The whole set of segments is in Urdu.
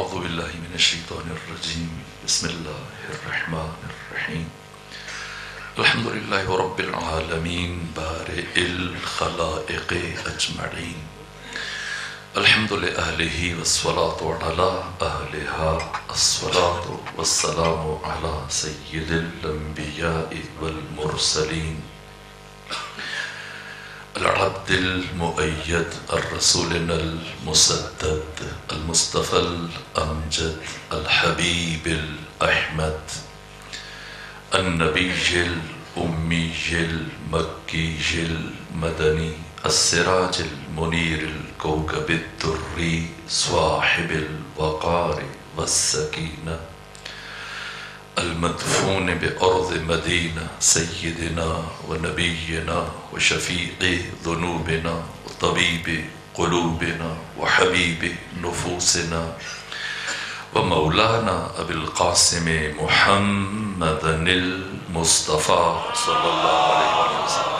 اعوذ باللہ من الشیطان الرجیم بسم اللہ الرحمن الرحیم الحمدللہ رب العالمین بارئ الخلائق اجمعین الحمد لأہلہ والصلاة علی اہلہا الصلاة والسلام علی سید الانبیاء والمرسلین العبد المؤید الرسولنا المسدد المصطفى الامجد الحبیب الاحمد النبی الامی المکی المدنی السراج المنیر الكوكب الدری صاحب الوقار والسکینہ المدفون بأرض مدینہ سیدنا ونبینا وشفیع ذنوبنا وطبیب قلوبنا وحبیب نفوسنا ومولانا ابی القاسم محمد المصطفى صلی اللہ علیہ وسلم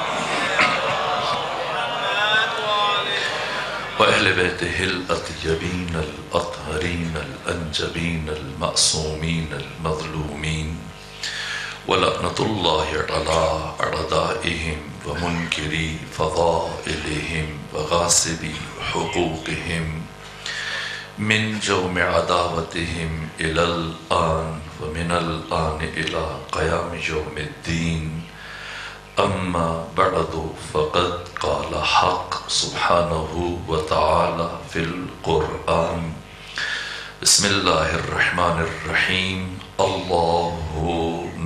وأهل بيته الأطيبين الأطهرين الأنجبين المأسومين المظلومين ولعنة الله على أعدائهم ومنكري فضائلهم وغاصبي حقوقهم من جوم عداوتهم إلى الآن ومن الآن إلى قيام يوم الدين اما بعد فقد قال حق سبحانه وتعالى في القرآن بسم الله الرحمن الرحيم الله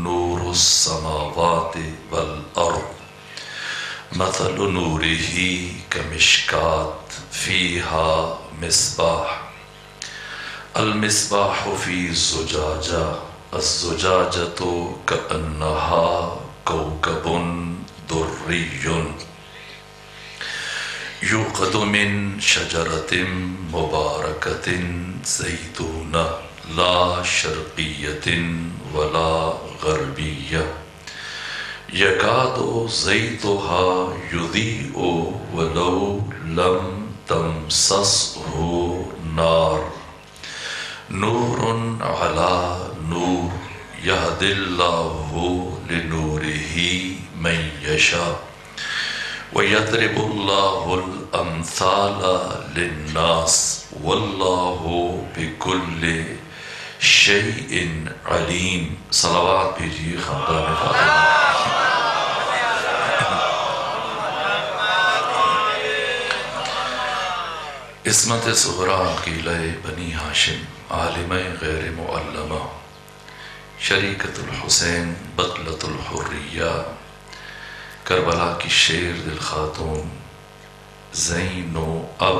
نور السماوات والأرض مثل نوره كمشكاة فيها مصباح المصباح في زجاجة الزجاجة كأنها كوكب دري يوقد من شجرة مباركة زيتونة لا شرقية ولا غربية يكاد زيتها يضيء ولو لم تمسسه نار نور على نور يهدي الله لنوره من يشاء ويضرب الله الأمثال للناس والله بكل شيء عليم صلوات بھیجیے خاندان فاطمہ عصمت صغرا عقیلہ بنی ہاشم عالم غیر معلمہ شریکت الحسین بطلت الحریہ کربلا کی شیر دل خاتون زین و اب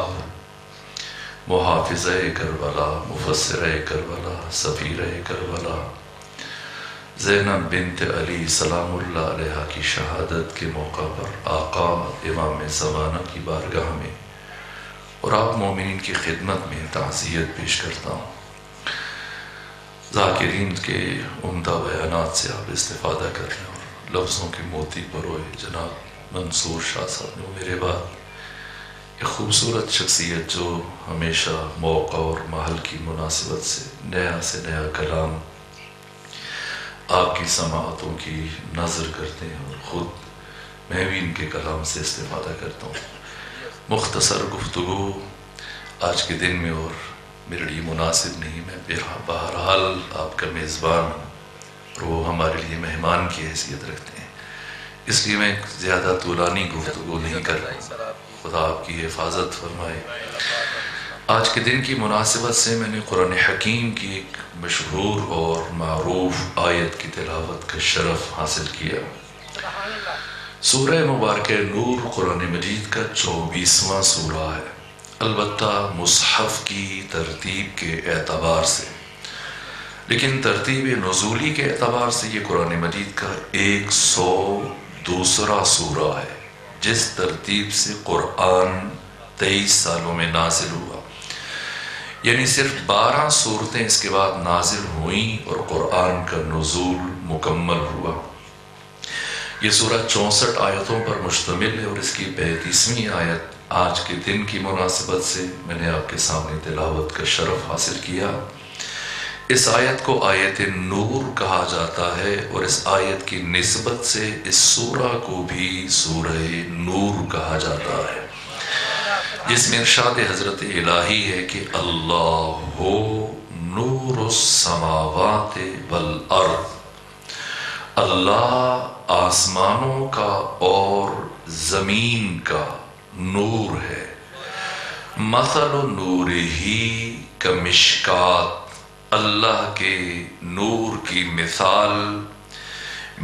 محافظہ کربلا مفسرہ کربلا سفیرہ کربلا زینب بنت علی سلام اللہ علیہ کی شہادت کے موقع پر آقا امام زمانہ کی بارگاہ میں اور آپ مومنین کی خدمت میں تعزیت پیش کرتا ہوں۔ ذاکرین کے عمدہ بیانات سے آپ استفادہ کر رہے ہیں اور لفظوں کے موتی پروئے جناب منصور شاہ صاحب نے میرے بعد ایک خوبصورت شخصیت جو ہمیشہ موقع اور محل کی مناسبت سے نیا کلام آپ کی سماعتوں کی نظر کرتے ہیں اور خود میں بھی ان کے کلام سے استفادہ کرتا ہوں۔ مختصر گفتگو آج کے دن میں اور میرے لیے مناسب نہیں، میں بہرحال آپ کا میزبان ہوں اور وہ ہمارے لیے مہمان کی حیثیت رکھتے ہیں، اس لیے میں زیادہ طولانی گفتگو نہیں کر رہا۔ خدا آپ کی حفاظت فرمائے۔ آج کے دن کی مناسبت سے میں نے قرآن حکیم کی ایک مشہور اور معروف آیت کی تلاوت کا شرف حاصل کیا۔ سورہ مبارکہ نور قرآن مجید کا 24واں سورہ ہے، البتہ مصحف کی ترتیب کے اعتبار سے، لیکن ترتیب نزولی کے اعتبار سے یہ قرآن مجید کا 102واں سورہ ہے، جس ترتیب سے قرآن 23 سالوں میں نازل ہوا، یعنی صرف 12 سورتیں اس کے بعد نازل ہوئیں اور قرآن کا نزول مکمل ہوا۔ یہ سورہ 64 آیتوں پر مشتمل ہے اور اس کی 35ویں آیت آج کے دن کی مناسبت سے میں نے آپ کے سامنے تلاوت کا شرف حاصل کیا۔ اس آیت کو آیت نور کہا جاتا ہے اور اس آیت کی نسبت سے اس سورہ کو بھی سورہ نور کہا جاتا ہے، جس میں ارشاد حضرت الہی ہے کہ اللہ نور السماوات والارض، اللہ آسمانوں کا اور زمین کا نور ہے۔ مثل نورہ کمشکات، اللہ کے نور کی مثال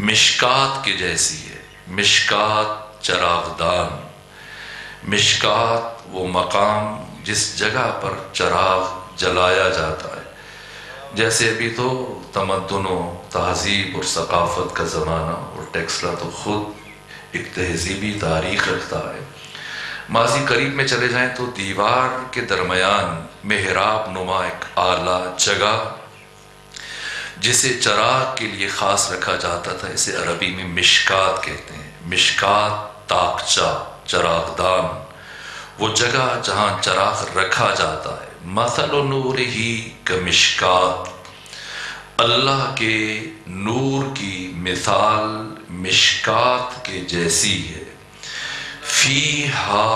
مشکات کے جیسی ہے۔ مشکات چراغدان، مشکات وہ مقام جس جگہ پر چراغ جلایا جاتا ہے۔ جیسے ابھی تو تمدن و تہذیب اور ثقافت کا زمانہ، اور ٹیکسلا تو خود ایک تہذیبی تاریخ رکھتا ہے۔ ماضی قریب میں چلے جائیں تو دیوار کے درمیان محراب نما ایک اعلیٰ جگہ جسے چراغ کے لیے خاص رکھا جاتا تھا، اسے عربی میں مشکات کہتے ہیں۔ مشکات طاقچہ، چراغدان، وہ جگہ جہاں چراغ رکھا جاتا ہے۔ مثل نورہ کمشکات، اللہ کے نور کی مثال مشکات کے جیسی ہے۔ فیہا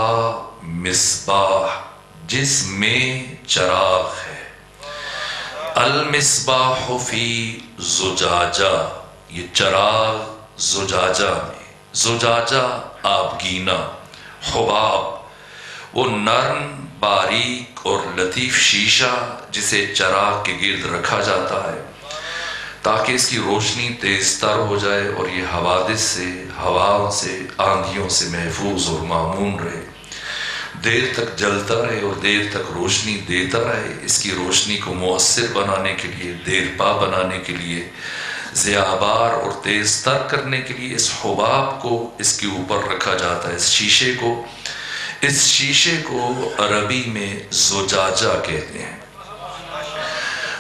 مصباح، جس میں چراغ ہے۔ المصباح فی زجاجہ، یہ چراغ زجاجہ میں، زجاجہ آبگینہ، حباب، وہ نرم باریک اور لطیف شیشہ جسے چراغ کے گرد رکھا جاتا ہے تاکہ اس کی روشنی تیز تر ہو جائے اور یہ حوادث سے، ہواؤں سے، آندھیوں سے محفوظ اور مامون رہے، دیر تک جلتا رہے اور دیر تک روشنی دیتا رہے۔ اس کی روشنی کو مؤثر بنانے کے لیے، دیر پا بنانے کے لیے، ضیابار اور تیز تر کرنے کے لیے اس حباب کو اس کے اوپر رکھا جاتا ہے، اس شیشے کو۔ اس شیشے کو عربی میں زجاجہ کہتے ہیں۔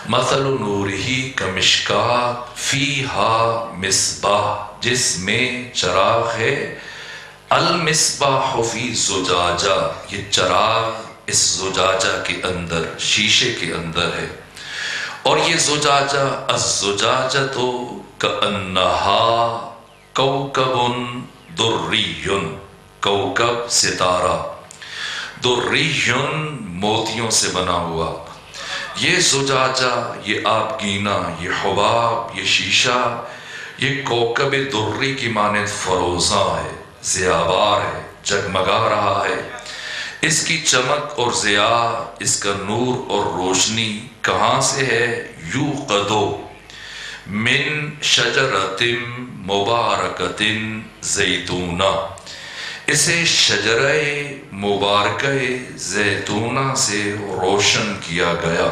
مثل نورہ کمشکات فیہا مصباح، جس میں چراغ ہے۔ المصباح فی زجاجہ، یہ چراغ اس زجاجہ کے اندر، شیشے کے اندر ہے۔ اور یہ زجاجہ، الزجاجۃ کأنہا کوکب دری، کوکب ستارہ، دری موتیوں سے بنا ہوا۔ یہ زجاجہ، یہ آبگینہ، یہ حباب، یہ شیشہ، یہ کوکب دری کی مانند فروزاں ہے، ضیابار ہے، جگمگا رہا ہے۔ اس کی چمک اور ضیاء، اس کا نور اور روشنی کہاں سے ہے؟ یوقد من شجرۃ مبارکۃ زیتونہ، اسے شجرہ مبارکہ زیتونہ سے روشن کیا گیا۔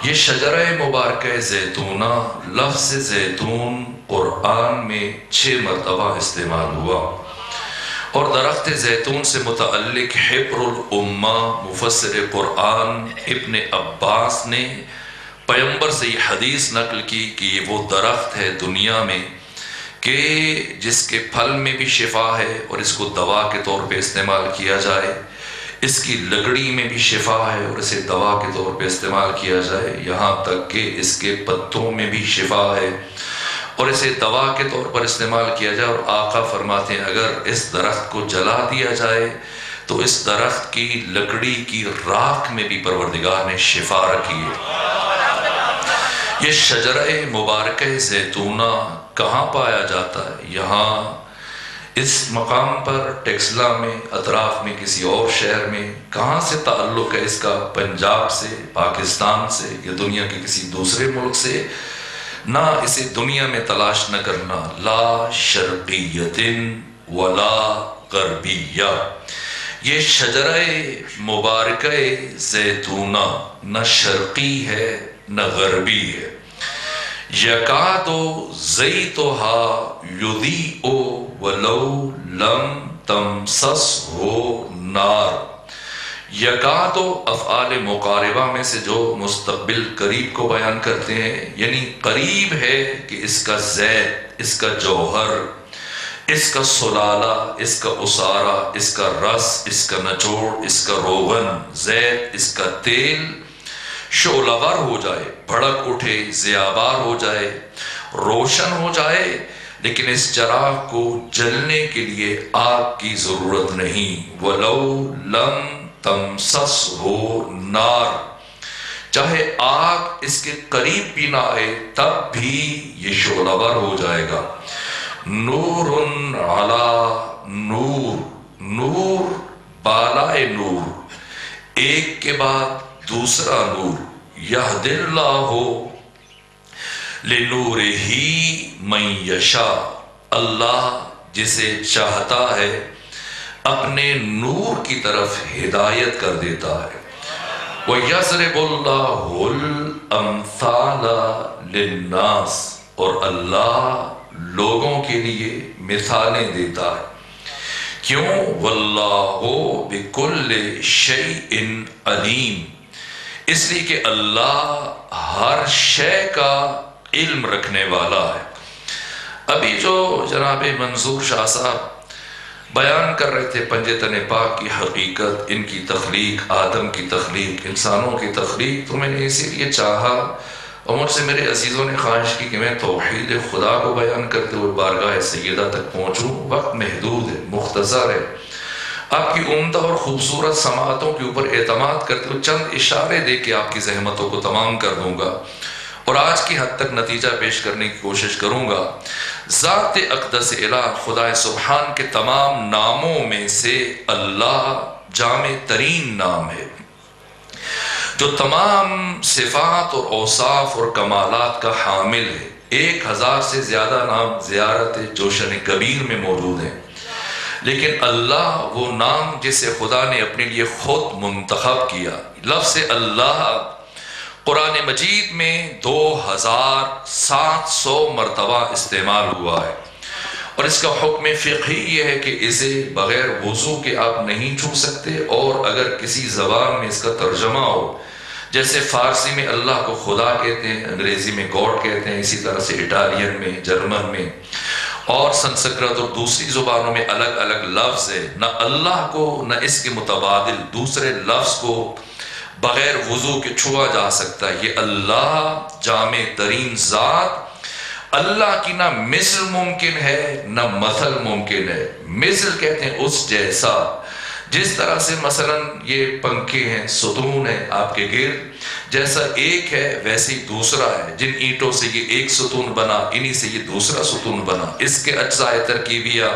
یہ شجرہ مبارکہ زیتونہ، لفظ زیتون قرآن میں 6 مرتبہ استعمال ہوا، اور درخت زیتون سے متعلق حبر الامہ مفسر قرآن ابن عباس نے پیغمبر سے یہ حدیث نقل کی کہ یہ وہ درخت ہے دنیا میں کہ جس کے پھل میں بھی شفا ہے اور اس کو دوا کے طور پہ استعمال کیا جائے، اس کی لکڑی میں بھی شفا ہے اور اسے دوا کے طور پہ استعمال کیا جائے، یہاں تک کہ اس کے پتوں میں بھی شفا ہے اور اسے دوا کے طور پر استعمال کیا جائے۔ اور آقا فرماتے ہیں اگر اس درخت کو جلا دیا جائے تو اس درخت کی لکڑی کی راکھ میں بھی پروردگار نے شفا رکھی ہے۔ یہ شجرہ مبارکہ زیتونہ کہاں پایا جاتا ہے؟ یہاں اس مقام پر ٹیکسلا میں، اطراف میں، کسی اور شہر میں؟ کہاں سے تعلق ہے اس کا؟ پنجاب سے، پاکستان سے، یا دنیا کے کسی دوسرے ملک سے؟ نہ، اسے دنیا میں تلاش نہ کرنا۔ لا شرقیۃ ولا غربیہ، یہ شجرہ مبارکہ زیتونہ نہ شرقی ہے نہ غربی ہے۔ یکاد زیتھا یضیء ولو لم تمسسہ نار، یکاد افعال مقاربہ میں سے جو مستقبل قریب کو بیان کرتے ہیں، یعنی قریب ہے کہ اس کا زیت، اس کا جوہر، اس کا سلالہ، اس کا اسارہ، اس کا رس، اس کا نچوڑ، اس کا روغن، زیت، اس کا تیل شعلہور ہو جائے، بھڑک اٹھے، ضیابار ہو جائے، روشن ہو جائے، لیکن اس چراغ کو جلنے کے لیے آگ کی ضرورت نہیں۔ وَلَوْ لَمْ تَمْسَسْهُ نَارٌ، چاہے آگ اس کے قریب بھی نہ آئے تب بھی یہ شعلہور ہو جائے گا۔ نورٌ علی نور، نور بالائے نور، ایک کے بعد دوسرا نور۔ یہدی اللہ لنورہ من یشاء، اللہ جسے چاہتا ہے اپنے نور کی طرف ہدایت کر دیتا ہے۔ وَيَضْرِبُ اللَّهُ الْأَمْثَالَ لِلنَّاسِ، اور اللہ لوگوں کے لیے مثالیں دیتا ہے۔ کیوں؟ وَاللَّهُ بِكُلِّ شَيْءٍ عَلِيمٌ، اس لیے کہ اللہ ہر شے کا علم رکھنے والا ہے۔ ابھی جو جناب منظور شاہ صاحب بیان کر رہے تھے پنج تن پاک کی حقیقت، ان کی تخلیق، آدم کی تخلیق، انسانوں کی تخلیق، تو میں نے اسی لیے چاہا اور مجھ سے میرے عزیزوں نے خواہش کی کہ میں توحید خدا کو بیان کرتے ہوئے بارگاہ سیدہ تک پہنچوں۔ وقت محدود ہے، مختصر ہے، آپ کی عمدہ اور خوبصورت سماعتوں کے اوپر اعتماد کرتے ہوئے چند اشارے دے کے آپ کی زحمتوں کو تمام کر دوں گا اور آج کی حد تک نتیجہ پیش کرنے کی کوشش کروں گا۔ ذات اقدس الہ خدا سبحان کے تمام ناموں میں سے اللہ جامع ترین نام ہے، جو تمام صفات اور اوصاف اور کمالات کا حامل ہے۔ 1000 سے زیادہ نام زیارت جوشن کبیر میں موجود ہیں، لیکن اللہ وہ نام جسے خدا نے اپنے لیے خود منتخب کیا۔ لفظ اللہ قرآن مجید میں 2700 مرتبہ استعمال ہوا ہے، اور اس کا حکم فقہی یہ ہے کہ اسے بغیر وضو کے آپ نہیں چھو سکتے، اور اگر کسی زبان میں اس کا ترجمہ ہو، جیسے فارسی میں اللہ کو خدا کہتے ہیں، انگریزی میں گاڈ کہتے ہیں، اسی طرح سے اٹالین میں، جرمن میں اور سنسکرت اور دوسری زبانوں میں الگ الگ لفظ ہے، نہ اللہ کو نہ اس کے متبادل دوسرے لفظ کو بغیر وضو کے چھوا جا سکتا ہے۔ یہ اللہ جامع ترین ذات، اللہ کی نہ مثل ممکن ہے نہ مثل ممکن ہے۔ مثل کہتے ہیں اس جیسا، جس طرح سے مثلا یہ پنکھے ہیں، ستون ہیں آپ کے گرد، جیسا ایک ہے ویسے ہی دوسرا ہے۔ جن اینٹوں سے یہ ایک ستون بنا، انہی سے یہ دوسرا ستون بنا۔ اس کے اجزاء ترکیبیہ،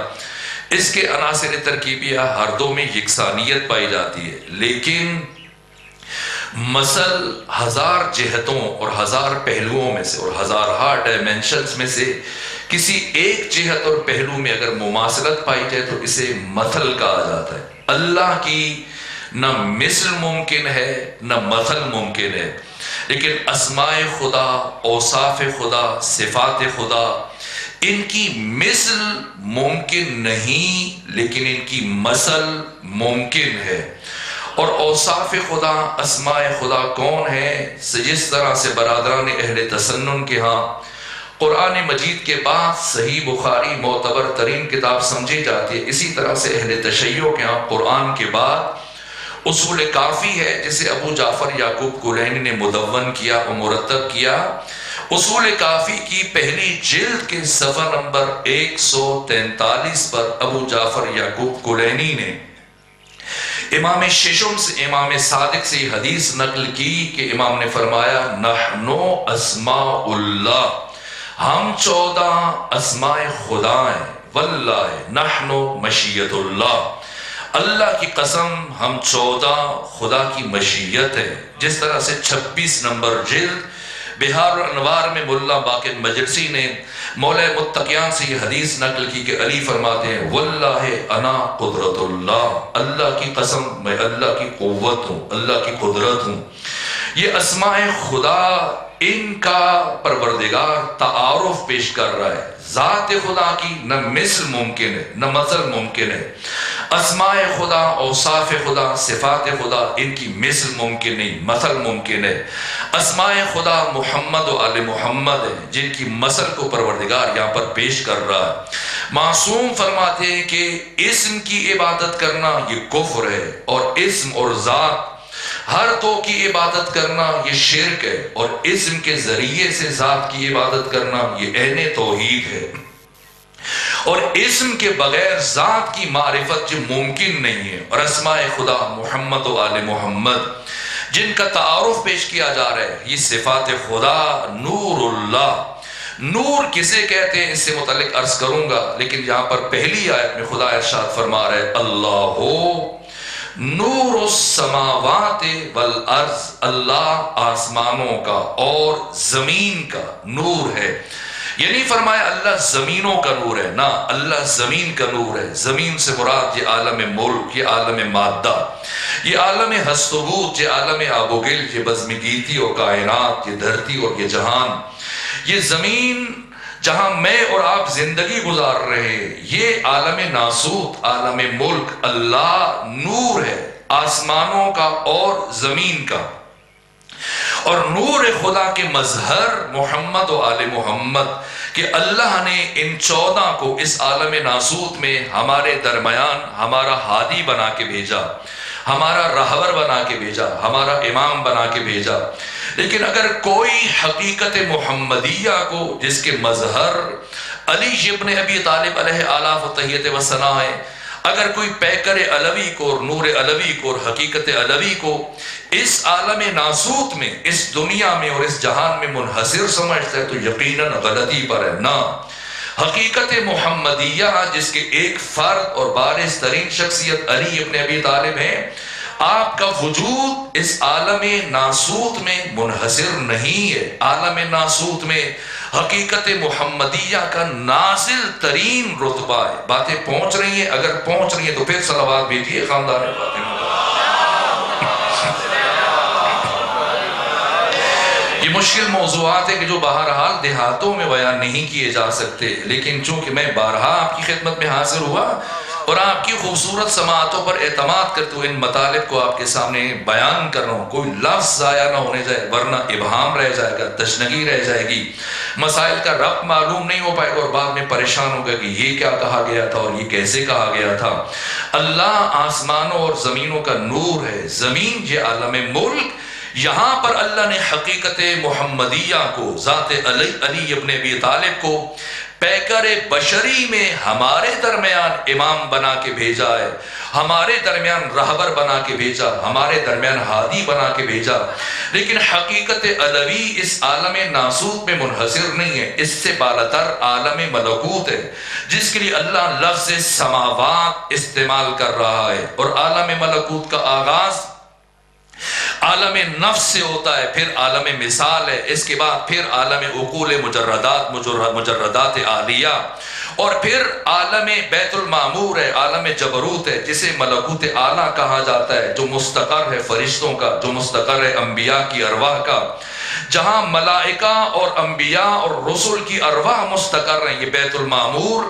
اس کے عناصر ترکیبیہ، ہر دو میں یکسانیت پائی جاتی ہے، لیکن مثل 1000 جہتوں اور 1000 پہلوؤں میں سے اور 1000 ڈائمینشنز میں سے کسی ایک جہت اور پہلو میں اگر مماثلت پائی جائے تو اسے مثل کہا جاتا ہے۔ اللہ کی نہ مثل ممکن ہے نہ مثل ممکن ہے، لیکن اسماء خدا، اوصاف خدا، صفات خدا، ان کی مثل ممکن نہیں لیکن ان کی مثل ممکن ہے۔ اور اوصاف خدا، اسماء خدا کون ہے؟ جس طرح سے برادران اہل تسنن کے ہاں قرآن مجید کے بعد صحیح بخاری معتبر ترین کتاب سمجھی جاتی ہے، اسی طرح سے اہل تشیع کے ہاں قرآن کے بعد اصول کافی ہے، جسے ابو جعفر یعقوب کلینی نے مدون کیا اور مرتب کیا۔ اصول کافی کی پہلی جلد کے صفحہ نمبر 143 پر ابو جعفر یعقوب کلینی نے امام ششم سے، امام صادق سے یہ حدیث نقل کی کہ امام نے فرمایا نحنو اسماء اللہ، ہم 14 اسماء خدا ہیں، واللہ نحنو مشیت اللہ، اللہ کی قسم ہم 14 خدا کی مشیت ہے۔ جس طرح سے 26 نمبر جلد بہار الانوار میں مولا باقر مجلسی نے مولا متقیان سے یہ حدیث نقل کی کہ علی فرماتے ہیں واللہ انا قدرت اللہ، اللہ کی قسم میں اللہ کی قوت ہوں، اللہ کی قدرت ہوں۔ یہ اسماء خدا، ان کا پروردگار تعارف پیش کر رہا ہے۔ ذات خدا کی نہ مثل ممکن ہے نہ مثل ممکن ہے۔ اسماء خدا، اوصاف خدا، صفات خدا، ان کی مثل ممکن نہیں، مثل ممکن ہے۔ اسماء خدا محمد و آل محمد ہے، جن کی مثل کو پروردگار یہاں پر پیش کر رہا ہے۔ معصوم فرماتے ہیں کہ اسم کی عبادت کرنا یہ کفر ہے، اور اسم اور ذات ہر تو کی عبادت کرنا یہ شرک ہے، اور اسم کے ذریعے سے ذات کی عبادت کرنا یہ عین توحید ہے، اور اسم کے بغیر ذات کی معرفت جو ممکن نہیں ہے۔ اور اسماء خدا محمد و آل محمد جن کا تعارف پیش کیا جا رہا ہے، یہ صفات خدا نور اللہ۔ نور کسے کہتے ہیں اس سے متعلق عرض کروں گا، لیکن یہاں پر پہلی آیت میں خدا ارشاد فرما رہا ہے اللہ نور السماوات والارض، اللہ آسمانوں کا اور زمین کا نور ہے۔ یہ نہیں فرمایا اللہ زمینوں کا نور ہے، نہ، اللہ زمین کا نور ہے۔ زمین سے مراد یہ عالم ملک، یہ عالم مادہ، یہ عالم ہست و بود، یہ عالم آب و گل، یہ بزم گیتی اور کائنات، یہ دھرتی اور یہ جہان، یہ زمین جہاں میں اور آپ زندگی گزار رہے ہیں، یہ عالم ناسوت، عالم ملک، اللہ نور ہے آسمانوں کا اور زمین کا۔ اور نور خدا کے مظہر محمد و آل محمد کہ اللہ نے ان 14 کو اس عالم ناسوت میں ہمارے درمیان ہمارا ہادی بنا کے بھیجا، ہمارا رہبر بنا کے بھیجا، ہمارا امام بنا کے بھیجا۔ لیکن اگر کوئی حقیقت محمدیہ کو، جس کے مظہر علی ابن ابی طالب علیہ آلاف و تحیت و ثنا ہے، اگر کوئی پیکر علوی کو اور نور علوی کو اور حقیقت علوی کو اس عالم ناسوت میں، اس دنیا میں اور اس جہان میں منحصر سمجھتا ہے تو یقیناً غلطی پر ہے۔ نہ، حقیقت محمدیہ جس کے ایک فرد اور بارز ترین شخصیت علی ابن ابی طالب ہیں، آپ کا وجود اس عالم ناسوت میں منحصر نہیں ہے۔ عالم ناسوت میں حقیقت محمدیہ کا نازل ترین رتبہ ہے۔ باتیں پہنچ رہی ہیں؟ اگر پہنچ رہی ہیں تو پھر صلوات بھیجیے خاندان فاطمہ۔ یہ مشکل موضوعات ہے کہ جو بہرحال دیہاتوں میں بیان نہیں کیے جا سکتے، لیکن چونکہ میں بارہا آپ کی خدمت میں حاضر ہوا اور آپ کی خوبصورت سماعتوں پر اعتماد کرتے ہوئے ان مطالب کو آپ کے سامنے بیان کر رہا ہوں، کوئی لفظ ضائع نہ ہونے جائے، ورنہ ابہام رہ جائے گا، تشنگی رہ جائے گی، مسائل کا ربط معلوم نہیں ہو پائے گا، اور بعد میں پریشان ہوگا کہ یہ کیا کہا گیا تھا اور یہ کیسے کہا گیا تھا۔ اللہ آسمانوں اور زمینوں کا نور ہے، زمین یہ عالم ملک، یہاں پر اللہ نے حقیقت محمدیہ کو، ذات علی ابن ابی طالب کو پیکر بشری میں ہمارے درمیان امام بنا کے بھیجا ہے، ہمارے درمیان رہبر بنا کے بھیجا، ہمارے درمیان ہادی بنا کے بھیجا۔ لیکن حقیقت علوی اس عالم ناسوت میں منحصر نہیں ہے، اس سے بالاتر عالم ملکوت ہے، جس کے لیے اللہ لفظ سماوات استعمال کر رہا ہے۔ اور عالم ملکوت کا آغاز عالم نفس سے ہوتا ہے، پھر عالم مثال ہے، اس کے بعد پھر عالم عقول مجردات عالیہ، اور پھر عالم بیت المعمور ہے، عالم جبروت ہے، جسے ملکوت اعلیٰ کہا جاتا ہے، جو مستقر ہے فرشتوں کا، جو مستقر ہے انبیاء کی ارواح کا، جہاں ملائکہ اور انبیاء اور رسول کی ارواح مستقر ہیں۔ یہ بیت المعمور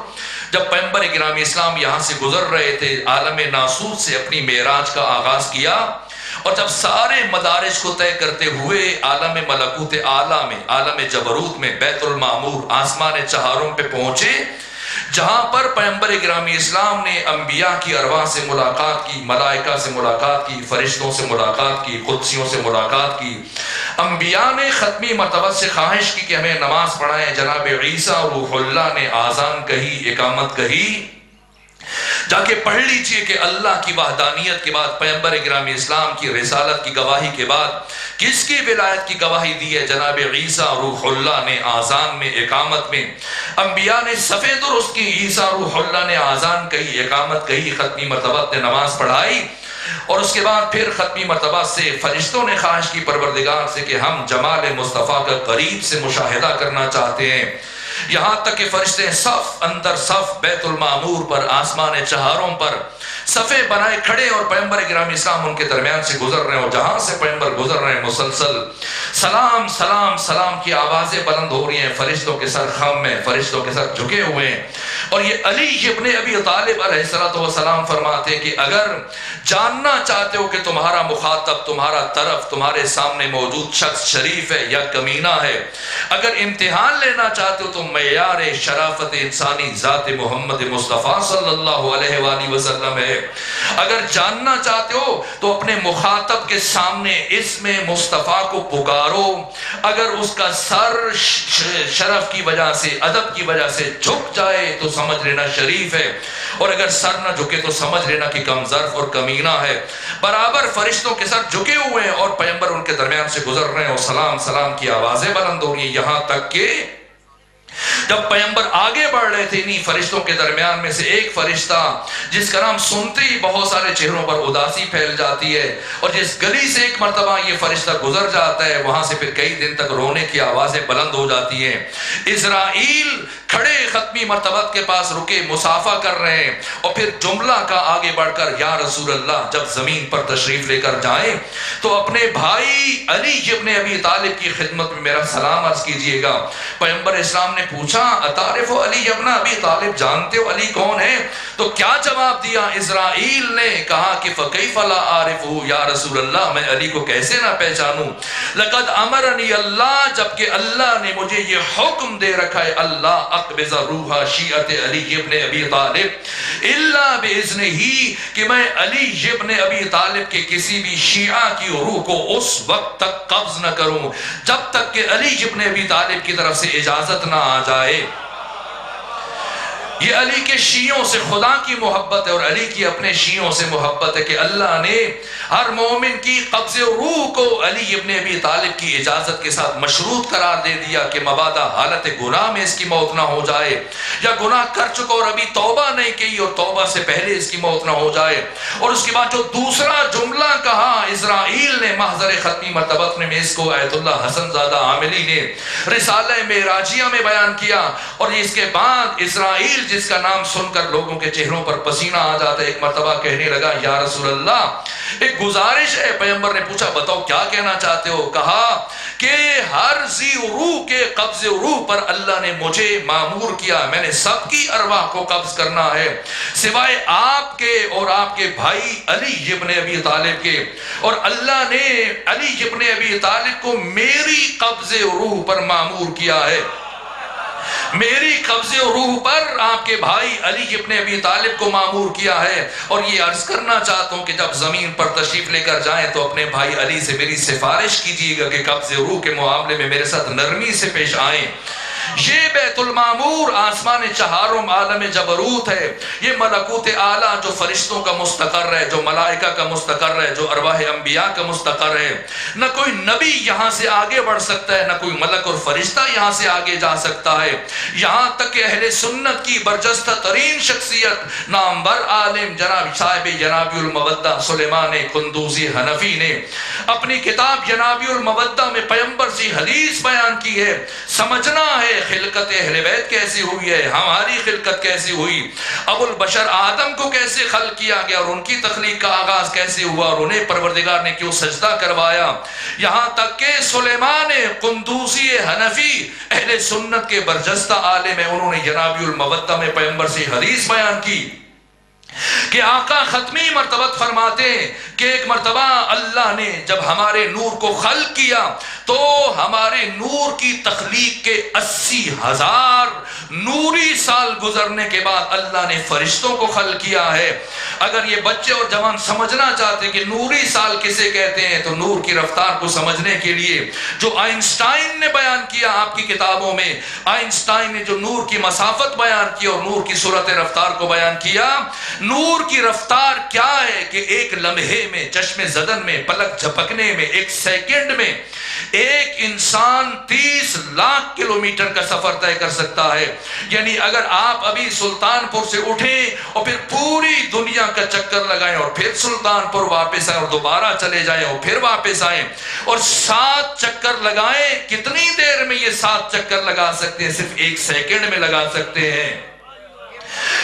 جب پیغمبر گرامی اسلام یہاں سے گزر رہے تھے، عالم ناسوت سے اپنی معراج کا آغاز کیا، اور جب سارے مدارج کو طے کرتے ہوئے عالم ملکوت اعلیٰ میں، عالم جبروت میں، بیت المعمور آسمان چہاروں پہ پہنچے، جہاں پر پیغمبر گرامی اسلام نے انبیاء کی ارواح سے ملاقات کی، ملائکہ سے ملاقات کی، فرشتوں سے ملاقات کی، قدسیوں سے ملاقات کی۔ انبیاء نے ختمی مرتبہ سے خواہش کی کہ ہمیں نماز پڑھائیں، جناب عیسیٰ روح اللہ نے آذان کہی، اقامت کہی، جا کے پڑھ لیجئے کہ اللہ کی وحدانیت کے بعد، پیغمبر گرامی اسلام کی رسالت کی گواہی کے بعد کس کی ولایت کی گواہی دی ہے؟ جناب عیسیٰ روح اللہ نے آذان میں، اقامت میں۔ انبیاء نے صفے درست کی، عیسیٰ روح اللہ نے آذان کہی، اقامت کہی، ختمی مرتبہ نے نماز پڑھائی، اور اس کے بعد پھر ختمی مرتبہ سے فرشتوں نے خواہش کی پروردگار سے کہ ہم جمال مصطفیٰ کا قریب سے مشاہدہ کرنا چاہتے ہیں۔ یہاں تک کہ فرشتے صف اندر صف بیت المعمور پر، آسمان چہاروں پر صفے بنائے کھڑے اور پیغمبر کرام اسلام ان کے درمیان سے گزر رہے ہیں، اور جہاں سے پیغمبر گزر رہے ہیں مسلسل سلام سلام سلام کی آوازیں بلند ہو رہی ہیں، فرشتوں کے سر خم میں، فرشتوں کے سر جھکے ہوئے ہیں۔ اور یہ علی ابن ابی طالب علیہ السلام فرماتے ہیں کہ اگر جاننا چاہتے ہو کہ تمہارا مخاطب، تمہارا طرف، تمہارے سامنے موجود شخص شریف ہے یا کمینہ ہے، اگر امتحان لینا چاہتے ہو تو معیار شرافت انسانی ذات محمد مصطفیٰ صلی اللہ علیہ وآلہ وسلم ہے۔ اگر جاننا چاہتے ہو تو اپنے مخاطب کے سامنے اسم مصطفیٰ کو پکارو، اگر اس کا سر شرف کی وجہ سے، ادب کی وجہ سے جھک جائے تو سمجھ لینا شریف ہے، اور اگر سر نہ جھکے تو سمجھ لینا کہ کم ظرف اور کمینہ ہے۔ برابر فرشتوں کے سر جھکے ہوئے ہیں اور پیغمبر ان کے درمیان سے گزر رہے ہیں، اور سلام سلام کی آوازیں بلند ہو رہی ہیں، یہاں تک کہ جب پیغمبر آگے بڑھ رہے تھے انہی فرشتوں کے درمیان میں سے ایک فرشتہ جس کا نام سنتے ہی بہت سارے چہروں پر اداسی پھیل جاتی ہے، اور جس گلی سے ایک مرتبہ یہ فرشتہ گزر جاتا ہے وہاں سے پھر کئی دن تک رونے کی آوازیں بلند ہو جاتی ہیں۔ اسرائیل کھڑے ختمی مرتبت کے پاس رکے مصافحہ کر رہے ہیں، اور پھر جملہ کا آگے بڑھ کر یا رسول اللہ جب زمین پر تشریف لے کر جائیں تو اپنے بھائی علی ابن ابی طالب کی خدمت میں میرا سلام عرض کیجئے گا۔ پیغمبر اسلام نے پوچھا اتعرف علی ابن ابی طالب، جانتے ہو علی کون ہے؟ تو کیا جواب دیا اسرائیل نے؟ کہا کہ فکیف لا اعرفہ یا رسول اللہ، میں علی کو کیسے نہ پہچانوں؟ لقد امرنی اللہ، جبکہ اللہ نے مجھے یہ حکم دے رکھا ہے، اللہ اقبض روح شیعت علی ابن ابی طالب الا باذنہ، کہ میں علی ابن ابی طالب کے کسی بھی شیعہ کی روح کو اس وقت تک قبض نہ کروں جب تک کہ علی ابن ابی طالب کی طرف سے اجازت نہ آ جائے۔ یہ علی کے شیعوں سے خدا کی محبت ہے، اور علی کی اپنے شیعوں سے محبت ہے کہ اللہ نے ہر مومن کی قبض روح کو علی ابن ابی طالب کی اجازت کے ساتھ مشروط قرار دے دیا کہ مبادا حالت گناہ میں اس کی موت نہ ہو جائے، یا گناہ کر چکا اور ابھی توبہ نہیں کی اور توبہ سے پہلے اس کی موت نہ ہو جائے۔ اور اس کے بعد جو دوسرا جملہ کہا اسرائیل نے محضر ختمی مرتبت میں اس کو آیت اللہ حسن زادہ عاملی نے رسالہ معراجیہ میں بیان کیا، اور اس کے بعد اسرائیل جس کا نام سن کر لوگوں کے چہروں پر پسینہ آ جاتا ہے، ایک مرتبہ کہنے لگا یا رسول اللہ ایک گزارش ہے۔ پیغمبر نے پوچھا بتاؤ کیا کہنا چاہتے ہو؟ کہا کہ ہر ذی روح کے قبض روح پر اللہ نے مجھے مامور کیا، میں نے سب کی ارواح کو قبض کرنا ہے سوائے آپ کے اور آپ کے بھائی علی ابن ابی طالب کے، اور اللہ نے علی ابن ابی طالب کو میری قبض روح پر مامور کیا ہے، میری قبض روح پر آپ کے بھائی علی ابن ابی طالب کو مامور کیا ہے۔ اور یہ عرض کرنا چاہتا ہوں کہ جب زمین پر تشریف لے کر جائیں تو اپنے بھائی علی سے میری سفارش کیجیے گا کہ قبض روح کے معاملے میں میرے ساتھ نرمی سے پیش آئیں۔ یہ بیت المعمور آسمان چہارم عالم جبروت ہے، یہ ملکوت اعلیٰ جو فرشتوں کا مستقر ہے، جو ملائکہ کا مستقر ہے، جو ارواح انبیاء کا مستقر ہے۔ نہ کوئی نبی یہاں سے آگے بڑھ سکتا ہے، نہ کوئی ملک اور فرشتہ یہاں سے آگے جا سکتا ہے، یہاں تک کہ اہل سنت کی برجستہ ترین شخصیت نامور عالم جناب صاحب جنابی المودہ سلیمان قندوزی حنفی نے اپنی کتاب جنابی المودہ میں پیغمبر سے حدیث بیان کی ہے۔ سمجھنا ہے خلقت اہل بیت کیسی ہوئی ہے، ہماری خلقت کیسی ہوئی، ابو البشر آدم کو کیسے خلق کیا گیا اور ان کی تخلیق کا آغاز کیسے ہوا، اور انہیں پروردگار نے کیوں سجدہ کروایا، یہاں تک کہ سلیمان قندوزی حنفی اہل سنت کے برجستہ عالم ہیں، انہوں نے جنابی المودہ میں پیغمبر سے حدیث بیان کی کہ آقا ختمی مرتبت فرماتے ہیں کہ ایک مرتبہ اللہ نے جب ہمارے نور کو خلق کیا تو ہمارے نور کی تخلیق کے 80,000 نوری سال گزرنے کے بعد اللہ نے فرشتوں کو خلق کیا ہے۔ اگر یہ بچے اور جوان سمجھنا چاہتے ہیں کہ نوری سال کسے کہتے ہیں تو نور کی رفتار کو سمجھنے کے لیے جو آئنسٹائن نے بیان کیا آپ کی کتابوں میں، آئنسٹائن نے جو نور کی مسافت بیان کی اور نور کی صورت رفتار کو بیان کیا، نور کی رفتار کیا ہے کہ ایک لمحے میں، چشم زدن میں، پلک جھپکنے میں، ایک سیکنڈ میں ایک انسان 30 لاکھ کلومیٹر کا سفر طے کر سکتا ہے۔ یعنی اگر آپ ابھی سلطان پور سے اٹھیں اور پھر پوری دنیا کا چکر لگائیں اور پھر سلطان پور واپس آئیں اور دوبارہ چلے جائیں اور پھر واپس آئیں اور 7 چکر لگائیں، کتنی دیر میں یہ 7 چکر لگا سکتے ہیں؟ صرف 1 سیکنڈ میں لگا سکتے ہیں۔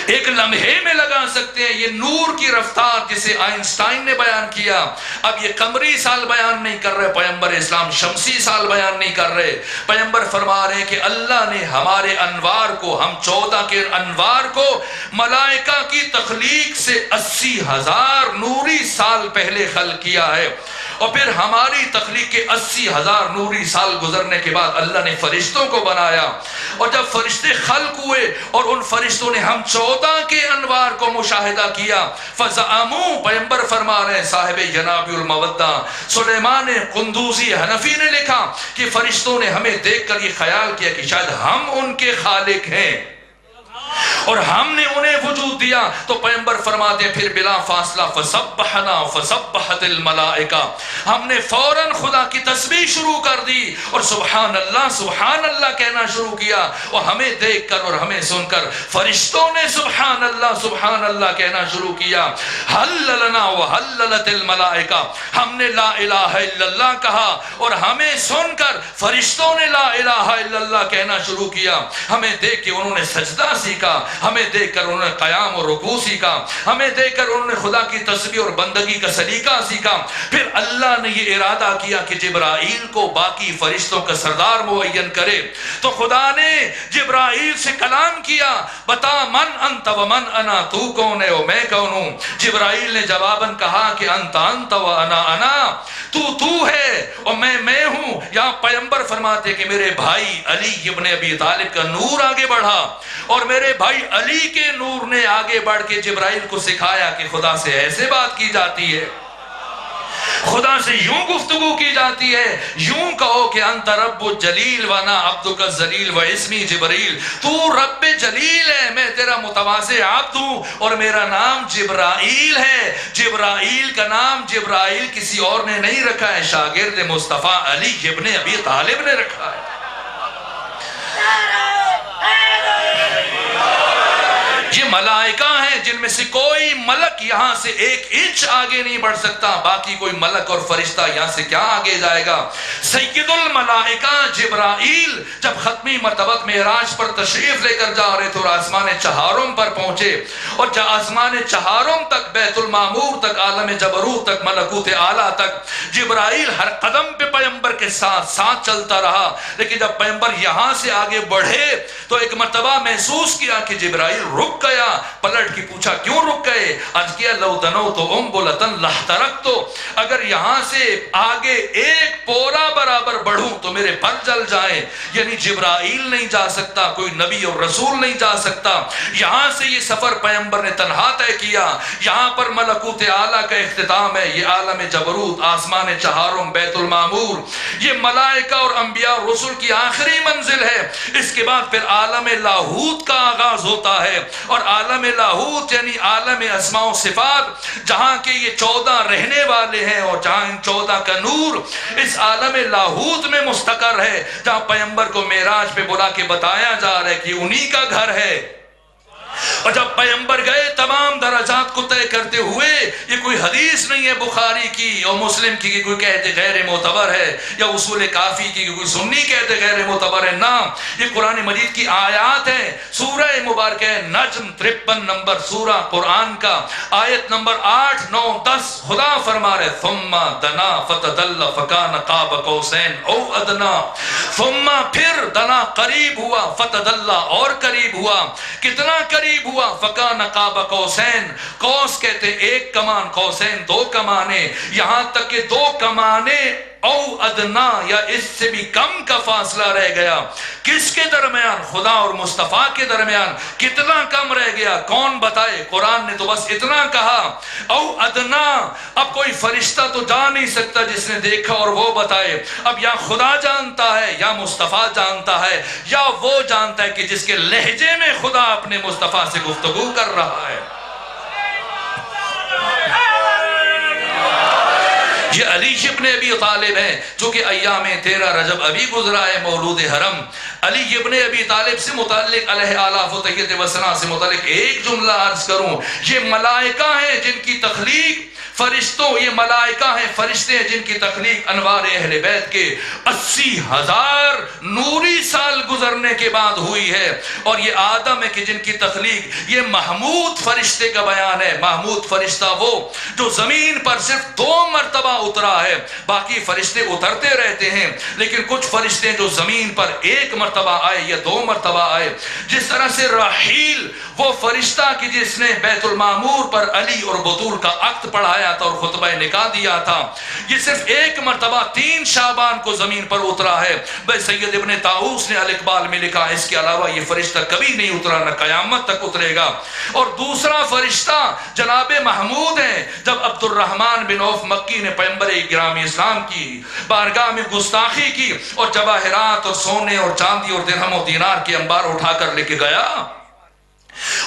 ایک لمحے میں لگا سکتے ہیں. یہ نور کی رفتار جسے آئنسٹائن نے بیان کیا. اب یہ قمری سال بیان نہیں کر رہے پیغمبر اسلام، شمسی سال بیان نہیں کر رہے. پیغمبر فرما رہے ہیں کہ اللہ نے ہمارے انوار کو، ہم 14 کے انوار کو ملائکہ کی تخلیق سے 80,000 نوری سال پہلے خلق کیا ہے، اور پھر ہماری تخلیق کے 80,000 نوری سال گزرنے کے بعد اللہ نے فرشتوں کو بنایا. اور جب فرشتے خلق ہوئے اور ان فرشتوں نے ہم 14 کے انوار کو مشاہدہ کیا، فزعموا، پیغمبر فرما رہے ہیں صاحب ینابع المودہ سلیمان قندوزی حنفی نے لکھا کہ فرشتوں نے ہمیں دیکھ کر یہ خیال کیا کہ شاید ہم ان کے خالق ہیں اور ہم نے انہیں وجود دیا. تو پیغمبر فرماتے ہیں پھر بلا فاصلہ فسبحنا فسبحت الملائکہ، ہم نے فوراً خدا کی تسبیح شروع کر دی اور سبحان اللہ کہنا شروع کیا. اور ہمیں دیکھ کر اور ہمیں سن کر فرشتوں نے سبحان اللہ کہنا شروع کیا. حللنا وحللت الملائکہ، ہم نے لا الہ الا اللہ کہا اور ہمیں سن کر فرشتوں نے لا الہ الا اللہ کہنا شروع کیا. ہمیں دیکھ کے انہوں نے سجدہ سیکھا، ہمیں دیکھ کر انہوں نے قیام اور رکوع سیکھا، ہمیں دیکھ کر انہوں نے خدا کی تسبیح اور بندگی کا سلیقہ سیکھا. پھر اللہ نے یہ ارادہ کیا کہ جبرائیل کو باقی فرشتوں کا سردار معین کرے. تو خدا نے جبرائیل سے کلام کیا، بتا من انت و من انا، تو کون ہے اور میں کون ہوں. جبرائیل نے جواباً کہا کہ انت و انا، تو ہے اور میں ہوں. یہاں پیغمبر فرماتے کہ میرے بھائی علی ابن ابی طالب کا نور آگے بڑھا اور میرے بھائی علی کے نور نے آگے بڑھ کے جبرائیل کو سکھایا کہ خدا سے ایسے بات کی جاتی ہے، خدا سے یوں گفتگو کی جاتی ہے. یوں کہو کہ انت رب جلیل وانا عبدک الذلیل و اسمی جبریل، تو رب جلیل ہے، میں تیرا متواضع عبد ہوں اور میرا نام جبرائیل ہے. جبرائیل کا نام جبرائیل کسی اور نے نہیں رکھا ہے، شاگرد مصطفیٰ علی ابن ابی طالب نے رکھا ہے. یہ ملائکہ ہیں جن میں سے کوئی ملک یہاں سے 1 انچ آگے نہیں بڑھ سکتا، باقی کوئی ملک اور فرشتہ یہاں سے کیا آگے جائے گا. سید الملائکہ جبرائیل جب ختمی مرتبہ معراج پر تشریف لے کر جا رہے تھے اور آسمان چہارم پر پہنچے، اور جب آسمان چہارم تک، بیت المعمور تک، عالم جبروت تک، ملکوت اعلیٰ تک، جبرائیل ہر قدم پہ پیغمبر کے ساتھ چلتا رہا. لیکن جب پیغمبر یہاں سے آگے بڑھے تو ایک مرتبہ محسوس کیا کہ جبرائیل رک گیا. پلٹ کی پوچھا کیوں رک گئے؟ عرض کیا لو دنوت انبلۃ لحترقت، اگر یہاں سے آگے 1 پورا برابر بڑھوں تو میرے پر جل جائیں. یعنی جبرائیل نہیں جا سکتا، کوئی نبی اور رسول نہیں جا سکتا. یہاں سے یہ سفر پیغمبر نے تنہا طے کیا. یہاں پر ملکوت اعلیٰ کا اختتام ہے، یہ عالم جبروت، آسمان چہارم، بیت المعمور، یہ ملائکہ اور انبیاء اور رسول کی آخری منزل ہے. اس کے بعد پھر عالم لاہوت کا آغاز ہوتا ہے، اور عالم لاہوت یعنی عالم اسماء و صفات، جہاں کے یہ 14 رہنے والے ہیں اور جہاں ان 14 کا نور اس عالم لاہوت میں مستقر ہے، جہاں پیغمبر کو معراج پہ بلا کے بتایا جا رہا ہے کہ انہی کا گھر ہے. اور جب پیغمبر گئے تمام درجات کو طے کرتے ہوئے، یہ کوئی حدیث نہیں ہے بخاری کی اور مسلم کی کہ کوئی کہتے غیر معتبر ہے، یا اصول کافی کی کہ کوئی سنی کہتے غیر معتبر ہے. نام یہ قرآن مجید کی آیات ہیں. سورہ مبارکہ نجم 53 نمبر سورہ قرآن کا، آیت نمبر 8، 9، 10، خدا فرما رہے ثم دنا فتدل فکان قاب قوسین او ادنا، ثم پھر دنا قریب ہوا، فتدل اور قریب ہوا. کتنا قریب ہوا؟ فکان قاب قوسین، قوس کہتے 1 کمان، قوسین 2 کمانے، یہاں تک کہ 2 کمانے او ادنا یا اس سے بھی کم کا فاصلہ رہ گیا. کس کے درمیان؟ خدا اور مصطفیٰ کے درمیان. کتنا کم رہ گیا؟ کون بتائے؟ قرآن نے تو بس اتنا کہا او ادنا. اب کوئی فرشتہ تو جا نہیں سکتا جس نے دیکھا اور وہ بتائے. اب یا خدا جانتا ہے، یا مصطفیٰ جانتا ہے، یا وہ جانتا ہے کہ جس کے لہجے میں خدا اپنے مصطفیٰ سے گفتگو کر رہا ہے. یہ علی ابن ابی طالب ہیں، جو کہ ایام 13 رجب ابھی گزرا ہے مولود حرم. علی ابن ابی طالب سے متعلق علیہ آلاف و تحیت و ثنا سے متعلق ایک جملہ عرض کروں. یہ ملائکہ ہیں جن کی تخلیق فرشتوں، یہ ملائکہ ہیں، فرشتے ہیں جن کی تخلیق انوار اہل بیت کے 80,000 نوری سال گزرنے کے بعد ہوئی ہے، اور یہ آدم ہے کہ جن کی تخلیق، یہ محمود فرشتے کا بیان ہے۔ محمود فرشتہ وہ جو زمین پر صرف 2 مرتبہ اترا ہے، باقی فرشتے اترتے رہتے ہیں، لیکن کچھ فرشتے جو زمین پر 1 مرتبہ آئے یا 2 مرتبہ آئے، جس طرح سے رحیل وہ فرشتہ کہ جس نے بیت المعمور پر علی اور بطول کا عقد پڑھایا تھا اور خطبہ نکاح دیا تھا، یہ صرف 1 مرتبہ 3 شعبان کو زمین پر اترا ہے۔ بھائی سید ابن طاؤس نے الاقبال میں لکھا، اس کے علاوہ یہ فرشتہ کبھی نہیں اترا، نہ قیامت تک اترے گا۔ اور دوسرا فرشتہ جناب محمود ہیں، جب عبد الرحمن بن عوف مکی نے پیغمبر گرامی اسلام کی بارگاہ میں گستاخی کی اور جواہرات اور سونے اور چاندی اور درہم و دینار کے انبار اٹھا کر لے کے گیا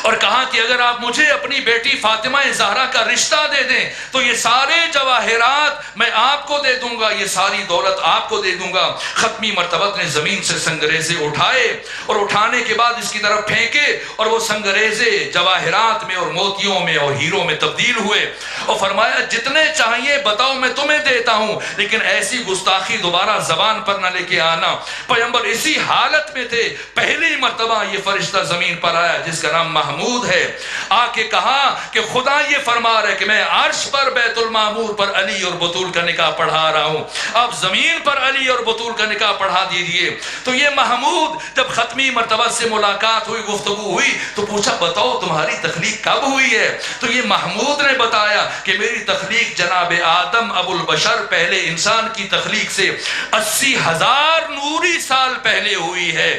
اور کہا کہ اگر آپ مجھے اپنی بیٹی فاطمہ زہرا کا رشتہ دے دیں تو یہ سارے جواہرات میں آپ کو دے دوں گا، یہ ساری دولت آپ کو دے دوں گا۔ ختمی مرتبت نے زمین سے سنگریزے اٹھائے اور اٹھانے کے بعد اس کی طرف پھینکے، اور وہ سنگریزے جواہرات میں اور موتیوں میں اور ہیروں میں تبدیل ہوئے، اور فرمایا جتنے چاہیے بتاؤ میں تمہیں دیتا ہوں، لیکن ایسی گستاخی دوبارہ زبان پر نہ لے کے آنا۔ پیغمبر اسی حالت میں تھے، پہلی مرتبہ یہ فرشتہ زمین پر آیا جس کا نام محمود ہے، آ کے کہا کہ خدا یہ فرما رہا ہے کہ میں عرش پر بیت المعمور پر علی اور بطول کا نکاح پڑھا رہا ہوں، آپ زمین پر علی اور بطول کا نکاح پڑھا دیجئے۔ تو یہ محمود جب ختمی مرتبہ سے ملاقات ہوئی، گفتگو ہوئی، تو پوچھا بتاؤ تمہاری تخلیق کب ہوئی ہے؟ تو یہ محمود نے بتایا کہ میری تخلیق جناب آدم ابو البشر پہلے انسان کی تخلیق سے 80,000 نوری سال پہلے ہوئی ہے۔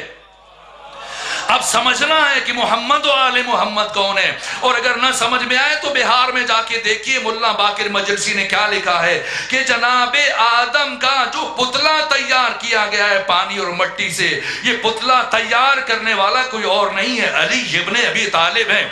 اب سمجھنا ہے کہ محمد و آل محمد کون ہے، اور اگر نہ سمجھ میں آئے تو بہار میں جا کے دیکھیے ملا باقر مجلسی نے کیا لکھا ہے کہ جناب آدم کا جو پتلا تیار کیا گیا ہے پانی اور مٹی سے، یہ پتلا تیار کرنے والا کوئی اور نہیں ہے، علی ابن ابی طالب ہیں،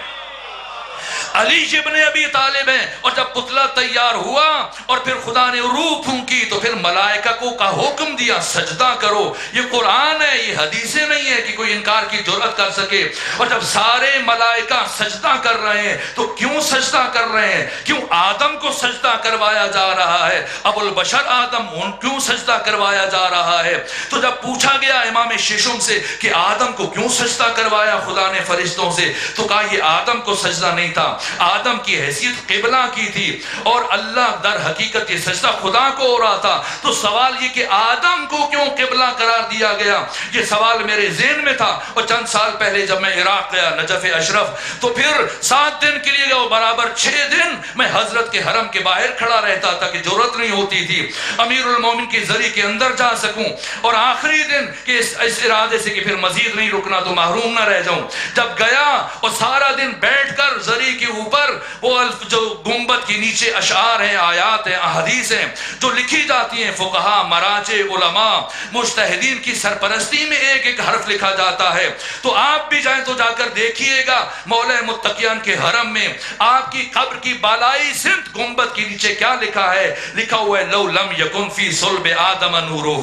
علی ابن ابی طالب ہیں۔ اور جب پتلا تیار ہوا اور پھر خدا نے روح پھونکی تو پھر ملائکہ کو کا حکم دیا سجدہ کرو۔ یہ قرآن ہے، یہ حدیثیں نہیں ہے کہ کوئی انکار کی جرأت کر سکے۔ اور جب سارے ملائکہ سجدہ کر رہے ہیں تو کیوں سجدہ کر رہے ہیں؟ کیوں آدم کو سجدہ کروایا جا رہا ہے؟ ابو البشر آدم ان کیوں سجدہ کروایا جا رہا ہے؟ تو جب پوچھا گیا امام ششم سے کہ آدم کو کیوں سجدہ کروایا خدا نے فرشتوں سے، تو کہا یہ آدم کو سجدہ نہیں تھا، آدم کی حیثیت قبلہ کی تھی، اور اللہ در حقیقت یہ سجدہ خدا کو ہو رہا تھا۔ تو سوال یہ کہ آدم کو کیوں قبلہ قرار دیا گیا، یہ سوال میرے ذہن میں تھا۔ اور چند سال پہلے جب میں عراق گیا نجف اشرف، تو پھر 7 دن کے لیے گیا، برابر 6 دن میں حضرت کے حرم کے باہر کھڑا رہتا تھا کہ ضرورت نہیں ہوتی تھی امیر المومن کی ذریعے کے اندر جا سکوں، اور آخری دن کہ اس ارادے سے کہ پھر مزید نہیں رکنا تو محروم نہ رہ جاؤں، جب گیا اور سارا دن بیٹھ کر ذریعے کے اوپر وہ جو گنبد کے نیچے اشعار ہیں، آیات ہیں، احادیث ہیں جو لکھی جاتی ہیں، فقہا، مراجع، علماء، مجتہدین کی سرپرستی میں ایک ایک حرف لکھا جاتا ہے۔ تو آپ بھی جائیں تو جا کر دیکھیے گا مولا متقیان کے حرم میں آپ کی قبر کی بالائی سمت گنبد کے نیچے کیا لکھا ہے؟ لکھا ہوا ہے لو لم یکن فی صلب آدم نورہ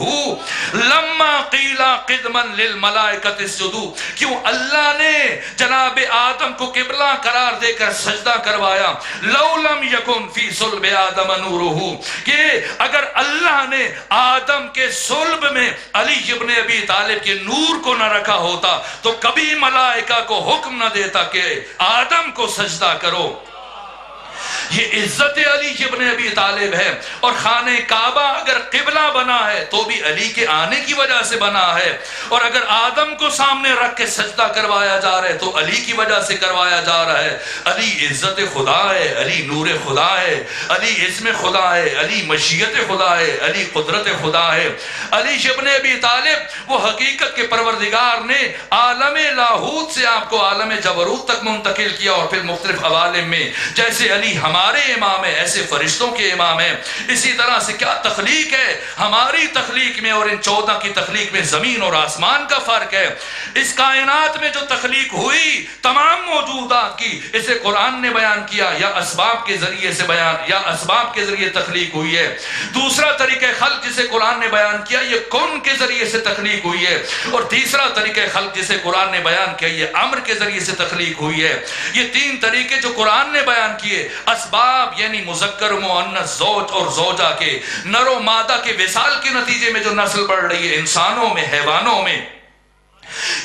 لما قیل قدما للملائکۃ اسجدوا۔ کیوں اللہ نے جناب آدم کو قبلہ قرار دے کر سجدہ کروایا؟ لو لم یکن فی صلب آدم نورہ، کہ اگر اللہ نے آدم کے صلب میں علی ابن ابی طالب کے نور کو نہ رکھا ہوتا تو کبھی ملائکہ کو حکم نہ دیتا کہ آدم کو سجدہ کرو۔ یہ عزت علی ابن ابی طالب ہے، اور خانہ کعبہ اگر قبلہ بنا ہے تو بھی علی کے آنے کی وجہ سے بنا ہے، اور اگر آدم کو سامنے رکھ کے سجدہ کروایا جا رہا ہے تو علی کی وجہ سے کروایا جا رہا ہے۔ علی عزت خدا ہے، علی نور خدا ہے، علی اسم خدا ہے، علی مشیت خدا ہے، علی قدرت خدا ہے۔ علی ابن ابی طالب وہ حقیقت کے پروردگار نے عالم لاہوت سے آپ کو عالم جبروت تک منتقل کیا، اور پھر مختلف عوالم میں جیسے علی ہمارے امام ہیں ایسے فرشتوں کے امام ہیں۔ اسی طرح سے کیا تخلیق ہے ہماری تخلیق میں اور ان 14 کی تخلیق میں زمین اور آسمان کا فرق ہے۔ اس کائنات میں جو تخلیق ہوئی تمام موجودات کی، اسے قرآن نے بیان کیا یا اسباب کے ذریعے سے بیان یا اسباب کے ذریعے تخلیق ہوئی ہے۔ دوسرا طریقہ خلق جسے قرآن نے بیان کیا یہ کن کے ذریعے سے تخلیق ہوئی ہے، اور تیسرا طریقہ خلق جسے قرآن نے بیان کیا یہ امر کے ذریعے سے تخلیق ہوئی ہے۔ یہ تین طریقے جو قرآن نے بیان کیے، اسباب یعنی مذکر و مؤنث، زوج اور زوجہ کے، نر و مادہ کے وصال کے نتیجے میں جو نسل بڑھ رہی ہے انسانوں میں، حیوانوں میں،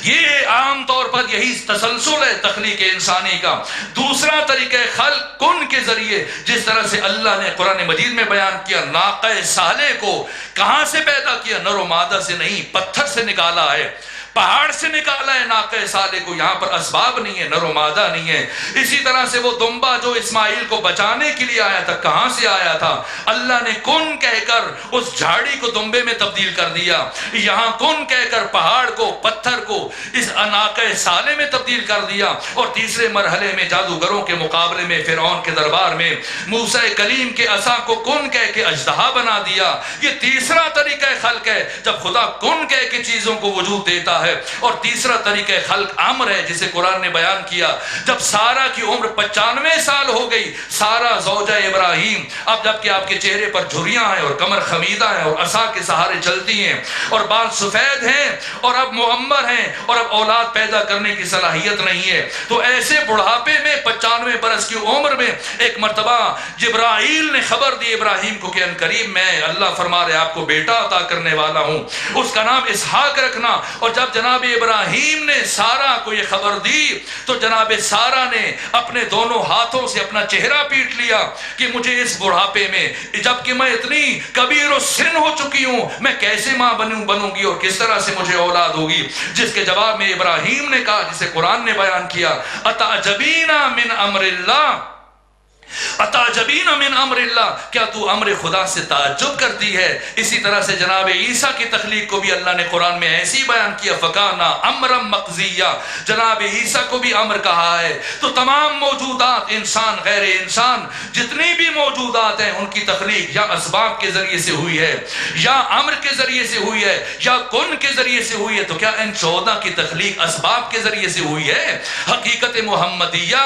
یہ عام طور پر یہی تسلسل ہے تخلیق انسانی کا۔ دوسرا طریقہ خلق کن کے ذریعے، جس طرح سے اللہ نے قرآن مجید میں بیان کیا ناقہ صالح کو کہاں سے پیدا کیا، نر و مادہ سے نہیں، پتھر سے نکالا ہے، پہاڑ سے نکالا ہے ناقہ صالح کو، یہاں پر اسباب نہیں ہے، نر و مادہ نہیں ہے۔ اسی طرح سے وہ دمبا جو اسماعیل کو بچانے کے لیے آیا تھا کہاں سے آیا تھا، اللہ نے کن کہہ کر اس جھاڑی کو دمبے میں تبدیل کر دیا، یہاں کن کہہ کر پہاڑ کو، پتھر کو اس ناقہ صالح میں تبدیل کر دیا۔ اور تیسرے مرحلے میں جادوگروں کے مقابلے میں فرعون کے دربار میں موسیٰ کلیم کے عصا کو کن کہہ کے اژدہا بنا دیا۔ یہ تیسرا طریقہ خلق ہے جب خدا کن کہہ کے چیزوں کو وجود دیتا ہے۔ اور تیسرا طریقہ خلق امر ہے جسے قرآن نے بیان کیا، جب سارہ کی عمر 95 سال ہو گئی، سارہ زوجہ ابراہیم، اب جبکہ آپ کے چہرے پر جھریاں ہیں اور کمر خمیدہ ہیں اور عصا کے سہارے چلتی ہیں اور بال سفید ہیں اور اب معمر ہیں اور اب اولاد پیدا کرنے کی صلاحیت نہیں ہے، تو ایسے بڑھاپے میں 95 برس کی عمر میں ایک مرتبہ جبرائیل نے خبر دی ابراہیم کو کہ ان قریب میں اللہ فرما رہے آپ کو بیٹا عطا کرنے والا ہوں، اس کا نام اسحاق رکھنا۔ اور جب جناب ابراہیم نے سارہ کو یہ خبر دی تو جناب سارہ نے اپنے دونوں ہاتھوں سے اپنا چہرہ پیٹ لیا کہ مجھے اس بڑھاپے میں، جبکہ میں اتنی کبیر و سن ہو چکی ہوں، میں کیسے ماں بنوں گی اور کس طرح سے مجھے اولاد ہوگی؟ جس کے جواب میں ابراہیم نے کہا جسے قرآن نے بیان کیا، اتعجبین من امر اللہ، اتعجبین من امر اللہ، کیا تو امر خدا سے تعجب کرتی ہے؟ اسی طرح سے جناب عیسیٰ کی تخلیق کو بھی اللہ نے قرآن میں ایسی بیان کیا، فکانا امرا مقضیہ، جناب عیسیٰ کو بھی امر کہا ہے۔ تو تمام موجودات، انسان غیر انسان، جتنی بھی موجودات ہیں ان کی تخلیق یا اسباب کے ذریعے سے ہوئی ہے یا امر کے ذریعے سے ہوئی ہے یا کن کے ذریعے سے ہوئی ہے۔ تو کیا ان 14 کی تخلیق اسباب کے ذریعے سے ہوئی ہے؟ حقیقت محمدیہ،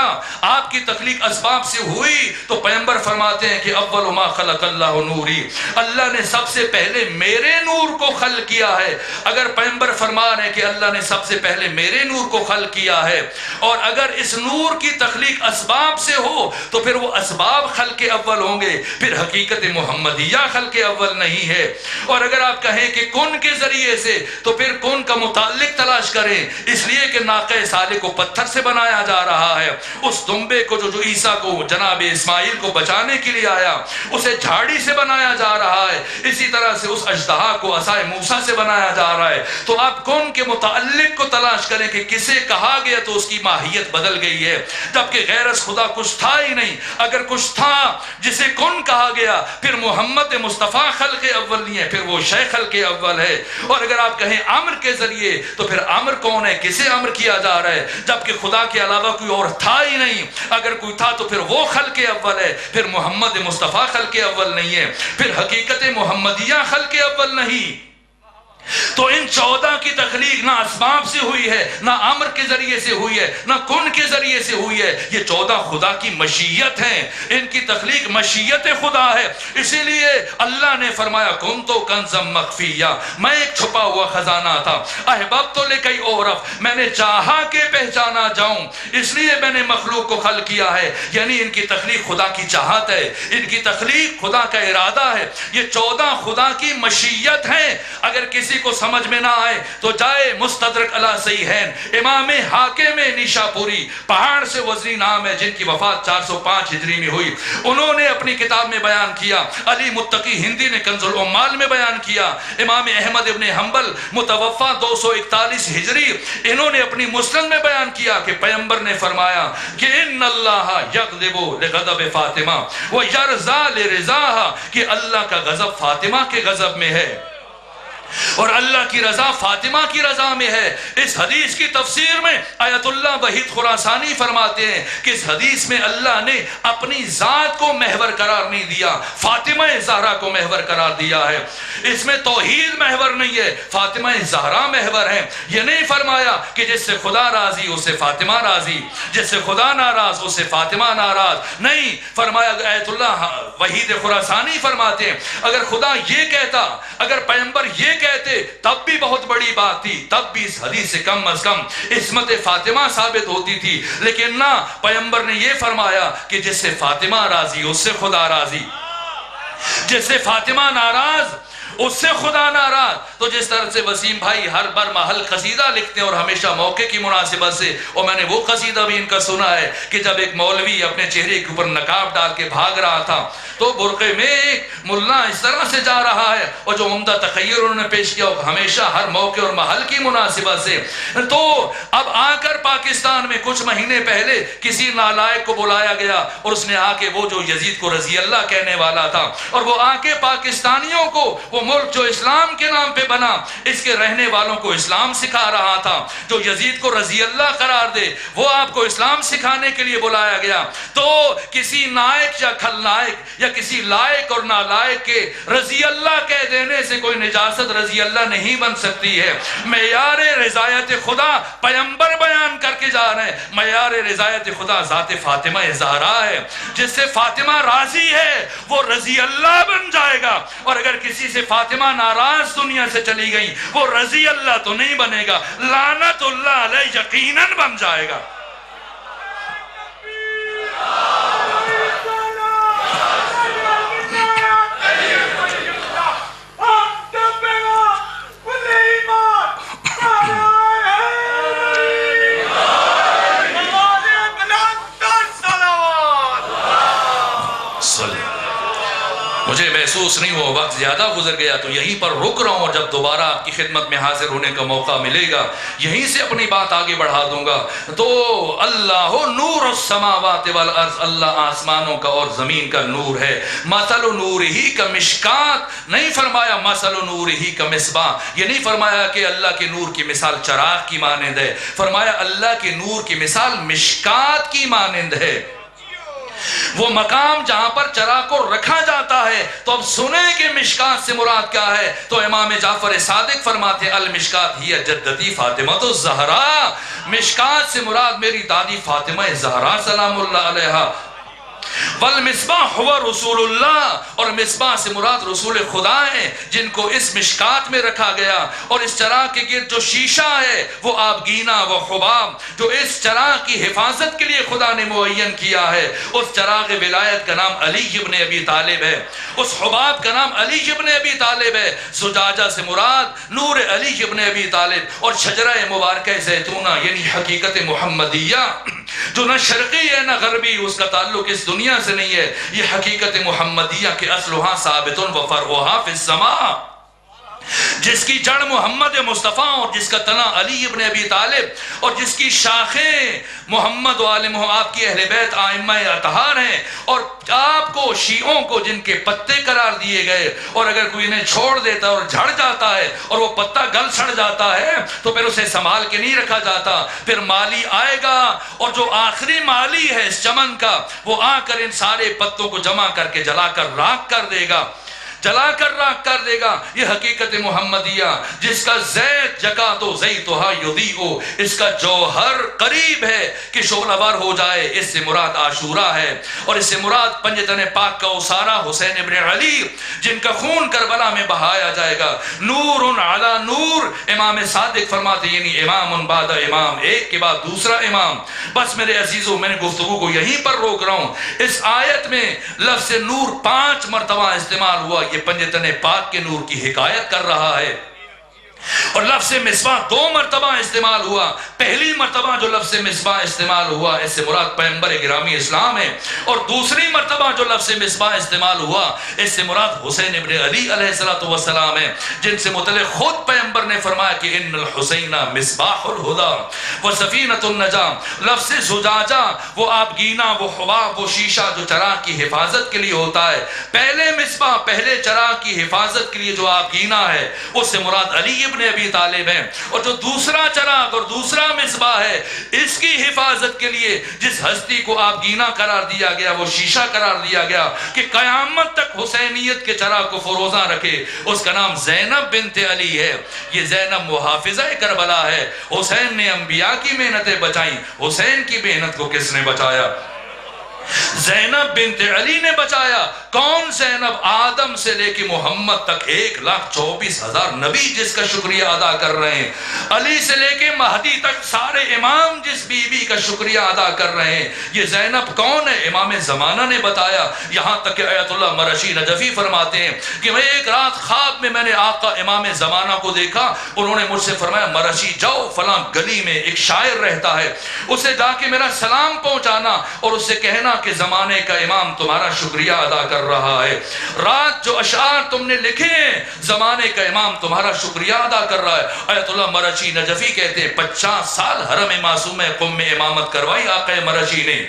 آپ کی تخلیق اسباب سے ہوئی تو پیغمبر فرماتے ہیں کہ اول ما خلق اللہ نوری، اللہ نے سب سے پہلے میرے نور کو خلق کیا ہے۔ اگر پیغمبر فرما رہے ہیں کہ اللہ نے سب سے پہلے میرے نور کو خلق کیا ہے، اور اگر اس نور کی تخلیق اسباب سے ہو تو پھر وہ اسباب خلق اول ہوں گے، پھر حقیقت محمدیہ خلق اول نہیں ہے۔ اور اگر آپ کہیں کہ کن کے ذریعے سے تو پھر کن کا متعلق تلاش کریں، اس لیے کہ ناقہ صالح کو پتھر سے بنایا جا رہا ہے، اس دمبے کو جو عیسیٰ کو جناب اسماعیل کو بچانے کے لیے آیا اسے جھاڑی سے بنایا جا رہا ہے، اسی طرح سے اس اژدہا کو عصائے موسیٰ سے بنایا جا رہا ہے۔ تو آپ کون کے متعلق کو تلاش کریں کہ کسے کہا گیا تو اس کی ماہیت بدل گئی ہے، جبکہ غیر از خدا کچھ تھا ہی نہیں۔ اگر کچھ تھا جسے کن کہا گیا پھر محمد مصطفیٰ خلق اول نہیں ہے، پھر وہ شے خلق اول ہے۔ اور اگر آپ کہیں امر کے ذریعے تو پھر امر کون ہے، کسے امر کیا جا رہا ہے، جبکہ خدا کے علاوہ کوئی اور تھا ہی نہیں۔ اگر کوئی تھا تو پھر وہ خلق اول ہے، پھر محمد مصطفیٰ خلق اول نہیں ہے، پھر حقیقت محمدیہ خلق اول نہیں۔ تو ان 14 کی تخلیق نہ اسباب سے ہوئی ہے، نہ امر کے ذریعے سے ہوئی ہے، نہ کن کے ذریعے سے ہوئی ہے، یہ 14 خدا کی مشیت ہیں، ان کی تخلیق مشیت خدا ہے۔ اسی لیے اللہ نے فرمایا کنتو کنزا مخفیہ، میں ایک چھپا ہوا خزانہ تھا، احببت لکی اعرف، میں نے چاہا کہ پہچانا جاؤں، اس لیے میں نے مخلوق کو خلق کیا ہے۔ یعنی ان کی تخلیق خدا کی چاہت ہے، ان کی تخلیق خدا کا ارادہ ہے، یہ 14 خدا کی مشیت ہیں۔ اگر کسی کو سمجھ میں نہ آئے تو جائے مستدرک علی صحیحین، امام حاکم نیشاپوری، پہاڑ سے وزنی نام ہے، جن کی وفات 405 ہجری میں ہوئی، انہوں نے اپنی کتاب میں بیان کیا، علی متقی ہندی نے کنز العمال میں بیان کیا، امام احمد ابن حنبل متوفا 241 ہجری، انہوں نے اپنی مسند میں بیان کیا کہ پیغمبر نے فرمایا کہ ان اللہ یغضب لغضب فاطمہ و یرضا لرضاها، کہ اللہ کا غضب فاطمہ کے غضب میں ہے اور اللہ کی رضا فاطمہ کی رضا میں ہے۔ اس حدیث کی تفسیر میں آیت اللہ وحید خراسانی فرماتے ہیں کہ اس حدیث میں اللہ نے اپنی ذات کو محور قرار نہیں دیا، فاطمہ زہرا کو محور قرار دیا ہے۔ اس میں توحید محور نہیں ہے، فاطمہ زہرا محور ہے۔ یہ نہیں فرمایا کہ جس سے خدا راضی اس سے فاطمہ راضی، جس سے خدا ناراض اس سے فاطمہ ناراض، نہیں فرمایا۔ آیت اللہ وحید خراسانی فرماتے ہیں اگر خدا یہ کہتا، اگر پیغمبر یہ کہتے تب بھی بہت بڑی بات تھی، تب بھی اس حدیث سے کم از کم عصمت فاطمہ ثابت ہوتی تھی، لیکن نہ، پیغمبر نے یہ فرمایا کہ جس سے فاطمہ راضی اس سے خدا راضی، جس سے فاطمہ ناراض اس سے خدا ناراض۔ تو جس طرح سے وسیم بھائی ہر بر محل قصیدہ لکھتے ہیں اور ہمیشہ موقع کی مناسبت سے، اور میں نے وہ قصیدہ بھی ان کا سنا ہے کہ جب ایک مولوی اپنے چہرے کے اوپر نقاب ڈال کے بھاگ رہا تھا تو برقعے میں ایک ملا اس طرح سے جا رہا ہے، اور جو عمدہ تخیر انہوں نے پیش کیا ہمیشہ ہر موقع اور محل کی مناسبت سے۔ تو اب آ کر پاکستان میں کچھ مہینے پہلے کسی نالائق کو بلایا گیا اور اس نے آ کے وہ جو یزید کو رضی اللہ کہنے والا تھا، اور وہ آ کے پاکستانیوں کو وہ ملک جو اسلام کے نام پہ بنا اس کے رہنے والوں کو اسلام سکھا رہا تھا، جو یزید کو رضی اللہ قرار دے وہ آپ کو اسلام سکھانے کے لیے بلایا گیا۔ تو کسی نائق یا خلنائق یا کسی لائق اور نالائق کے رضی اللہ کہہ دینے سے کوئی نجاست رضی اللہ نہیں بن سکتی ہے۔ معیار رضایت خدا پیغمبر بیان کر کے جا رہے ہیں، معیار رضایت خدا ذات فاطمہ زہرا ہے۔ جس سے فاطمہ راضی ہے وہ رضی اللہ بن جائے گا، اور اگر کسی سے فاطمہ ناراض دنیا سے چلی گئی وہ رضی اللہ تو نہیں بنے گا، لعنت اللہ علیہ یقیناً بن جائے گا۔ مجھے محسوس نہیں ہوا وقت زیادہ گزر گیا تو یہیں پر رک رہا ہوں، اور جب دوبارہ آپ کی خدمت میں حاضر ہونے کا موقع ملے گا یہیں سے اپنی بات آگے بڑھا دوں گا۔ تو اللہ نور السماوات والارض، اللہ آسمانوں کا اور زمین کا نور ہے۔ مثل نورہ کمشکات، نہیں فرمایا مثل نورہ کمصباح، یہ نہیں فرمایا کہ اللہ کے نور کی مثال چراغ کی مانند ہے، فرمایا اللہ کے نور کی مثال مشکات کی مانند ہے، وہ مقام جہاں پر چراغ کو رکھا جاتا ہے۔ تو اب سنیں کہ مشکات سے مراد کیا ہے، تو امام جعفر صادق فرماتے ہیں المشکات ہی جدتی فاطمہ تو زہرا، مشکات سے مراد میری دادی فاطمہ زہرا سلام اللہ علیہا۔ والمصباح ہوا رسول اللہ، اور مصباح سے مراد رسول خدا ہیں جن کو اس مشکات میں رکھا گیا، اور اس چراغ کے گرد جو شیشہ ہے وہ آبگینہ و حباب جو اس چراغ کی حفاظت کے لیے خدا نے معین کیا ہے، اس چراغ ولایت کا نام علی ابن ابی طالب ہے، اس حباب کا نام علی ابن ابی طالب ہے، زجاجہ سے مراد نور علی ابن ابی طالب، اور شجرہ مبارکہ زیتونہ یعنی حقیقت محمدیہ جو نہ شرقی ہے نہ غربی، اس کا تعلق اس دنیا سے نہیں ہے، یہ حقیقت محمدیہ کے اصلها ثابت و فرعها فی السماء، جس کی جڑ محمد مصطفیٰ اور جس کا تنا علی ابن ابی طالب اور جس کی شاخیں محمد و آل محمد آپ کی اہل بیت آئمہ اطہار ہیں، اور آپ کو شیعوں کو جن کے پتے قرار دیے گئے، اور اگر کوئی انہیں چھوڑ دیتا اور جھڑ جاتا ہے اور وہ پتا گل سڑ جاتا ہے تو پھر اسے سنبھال کے نہیں رکھا جاتا، پھر مالی آئے گا اور جو آخری مالی ہے اس چمن کا وہ آ کر ان سارے پتوں کو جمع کر کے جلا کر راکھ کر دے گا، جلا کر راکھ کر دے گا۔ یہ حقیقت محمدیہ جس کا زیت جکات و زیتھا یضیء، اس کا جوہر قریب ہے کہ شعلہ ور ہو جائے، اس سے مراد عاشورہ ہے، اور اس سے مراد پنجتن پاک کا اسارہ حسین ابن علی جن کا خون کربلا میں بہایا جائے گا۔ نور علی نور، امام صادق فرماتے یعنی امام بعد امام، ایک کے بعد دوسرا امام۔ بس میرے عزیزوں میں نے گفتگو کو یہیں پر روک رہا ہوں۔ اس آیت میں لفظ نور 5 مرتبہ استعمال ہوا، یہ پنجتن پاک کے نور کی حکایت کر رہا ہے۔ اور لفظ مصباح 2 مرتبہ استعمال ہوا. پہلی مرتبہ جو لفظ مصباح استعمال ہوا اس سے مراد پیغمبر گرامی اسلام ہے، اور دوسری مرتبہ جو لفظ مصباح استعمال ہوا اس سے مراد حسین ابن علی علیہ السلام ہے، جن سے متعلق خود پیغمبر نے فرمایا کہ ان الحسین مصباح الہدی و سفینۃ النجاہ. لفظ زجاجہ وہ آبگینہ، وہ حباب، وہ شیشہ جو چراغ کی حفاظت کے لیے ہوتا ہے. پہلے مصباح، پہلے چراغ کی حفاظت کے لیے جو آبگینہ ہے اس سے مراد علی ابن ابی طالب ہیں، اور جو دوسرا چراغ اور دوسرا مصباح ہے اس کی حفاظت کے لیے جس ہستی کو آبگینہ قرار دیا گیا، وہ شیشہ قرار دیا گیا کہ قیامت تک حسینیت کے چراغ کو فروزاں رکھے، اس کا نام زینب بنت علی ہے. یہ زینب محافظہ کربلا ہے. حسین نے انبیاء کی محنتیں بچائیں، حسین کی محنت کو کس نے بچایا؟ زینب بنت علی نے بچایا. کون زینب؟ آدم سے لے کے محمد تک 1,24,000 نبی جس کا شکریہ ادا کر رہے ہیں. علی سے لے کے مہدی تک سارے امام جس بی بی کا شکریہ ادا کر رہے ہیں. یہ زینب کون ہے؟ امام زمانہ نے بتایا. یہاں تک کہ آیت اللہ مرشی نجفی فرماتے ہیں کہ میں ایک رات خواب میں نے آقا امام زمانہ کو دیکھا. انہوں نے مجھ سے فرمایا مرشی جاؤ فلاں گلی میں ایک شاعر رہتا ہے، اسے جا کے میرا سلام پہنچانا اور اس سے کہنا کہ زمانے کا امام تمہارا شکریہ ادا کر رہا ہے. رات جو اشعار تم نے لکھے ہیں زمانے کا امام تمہارا شکریہ ادا کر رہا ہے. آیت اللہ مرشی نجفی کہتے ہیں 50 سال حرم معصوم قم میں امامت کروائی آقا مرشی نے.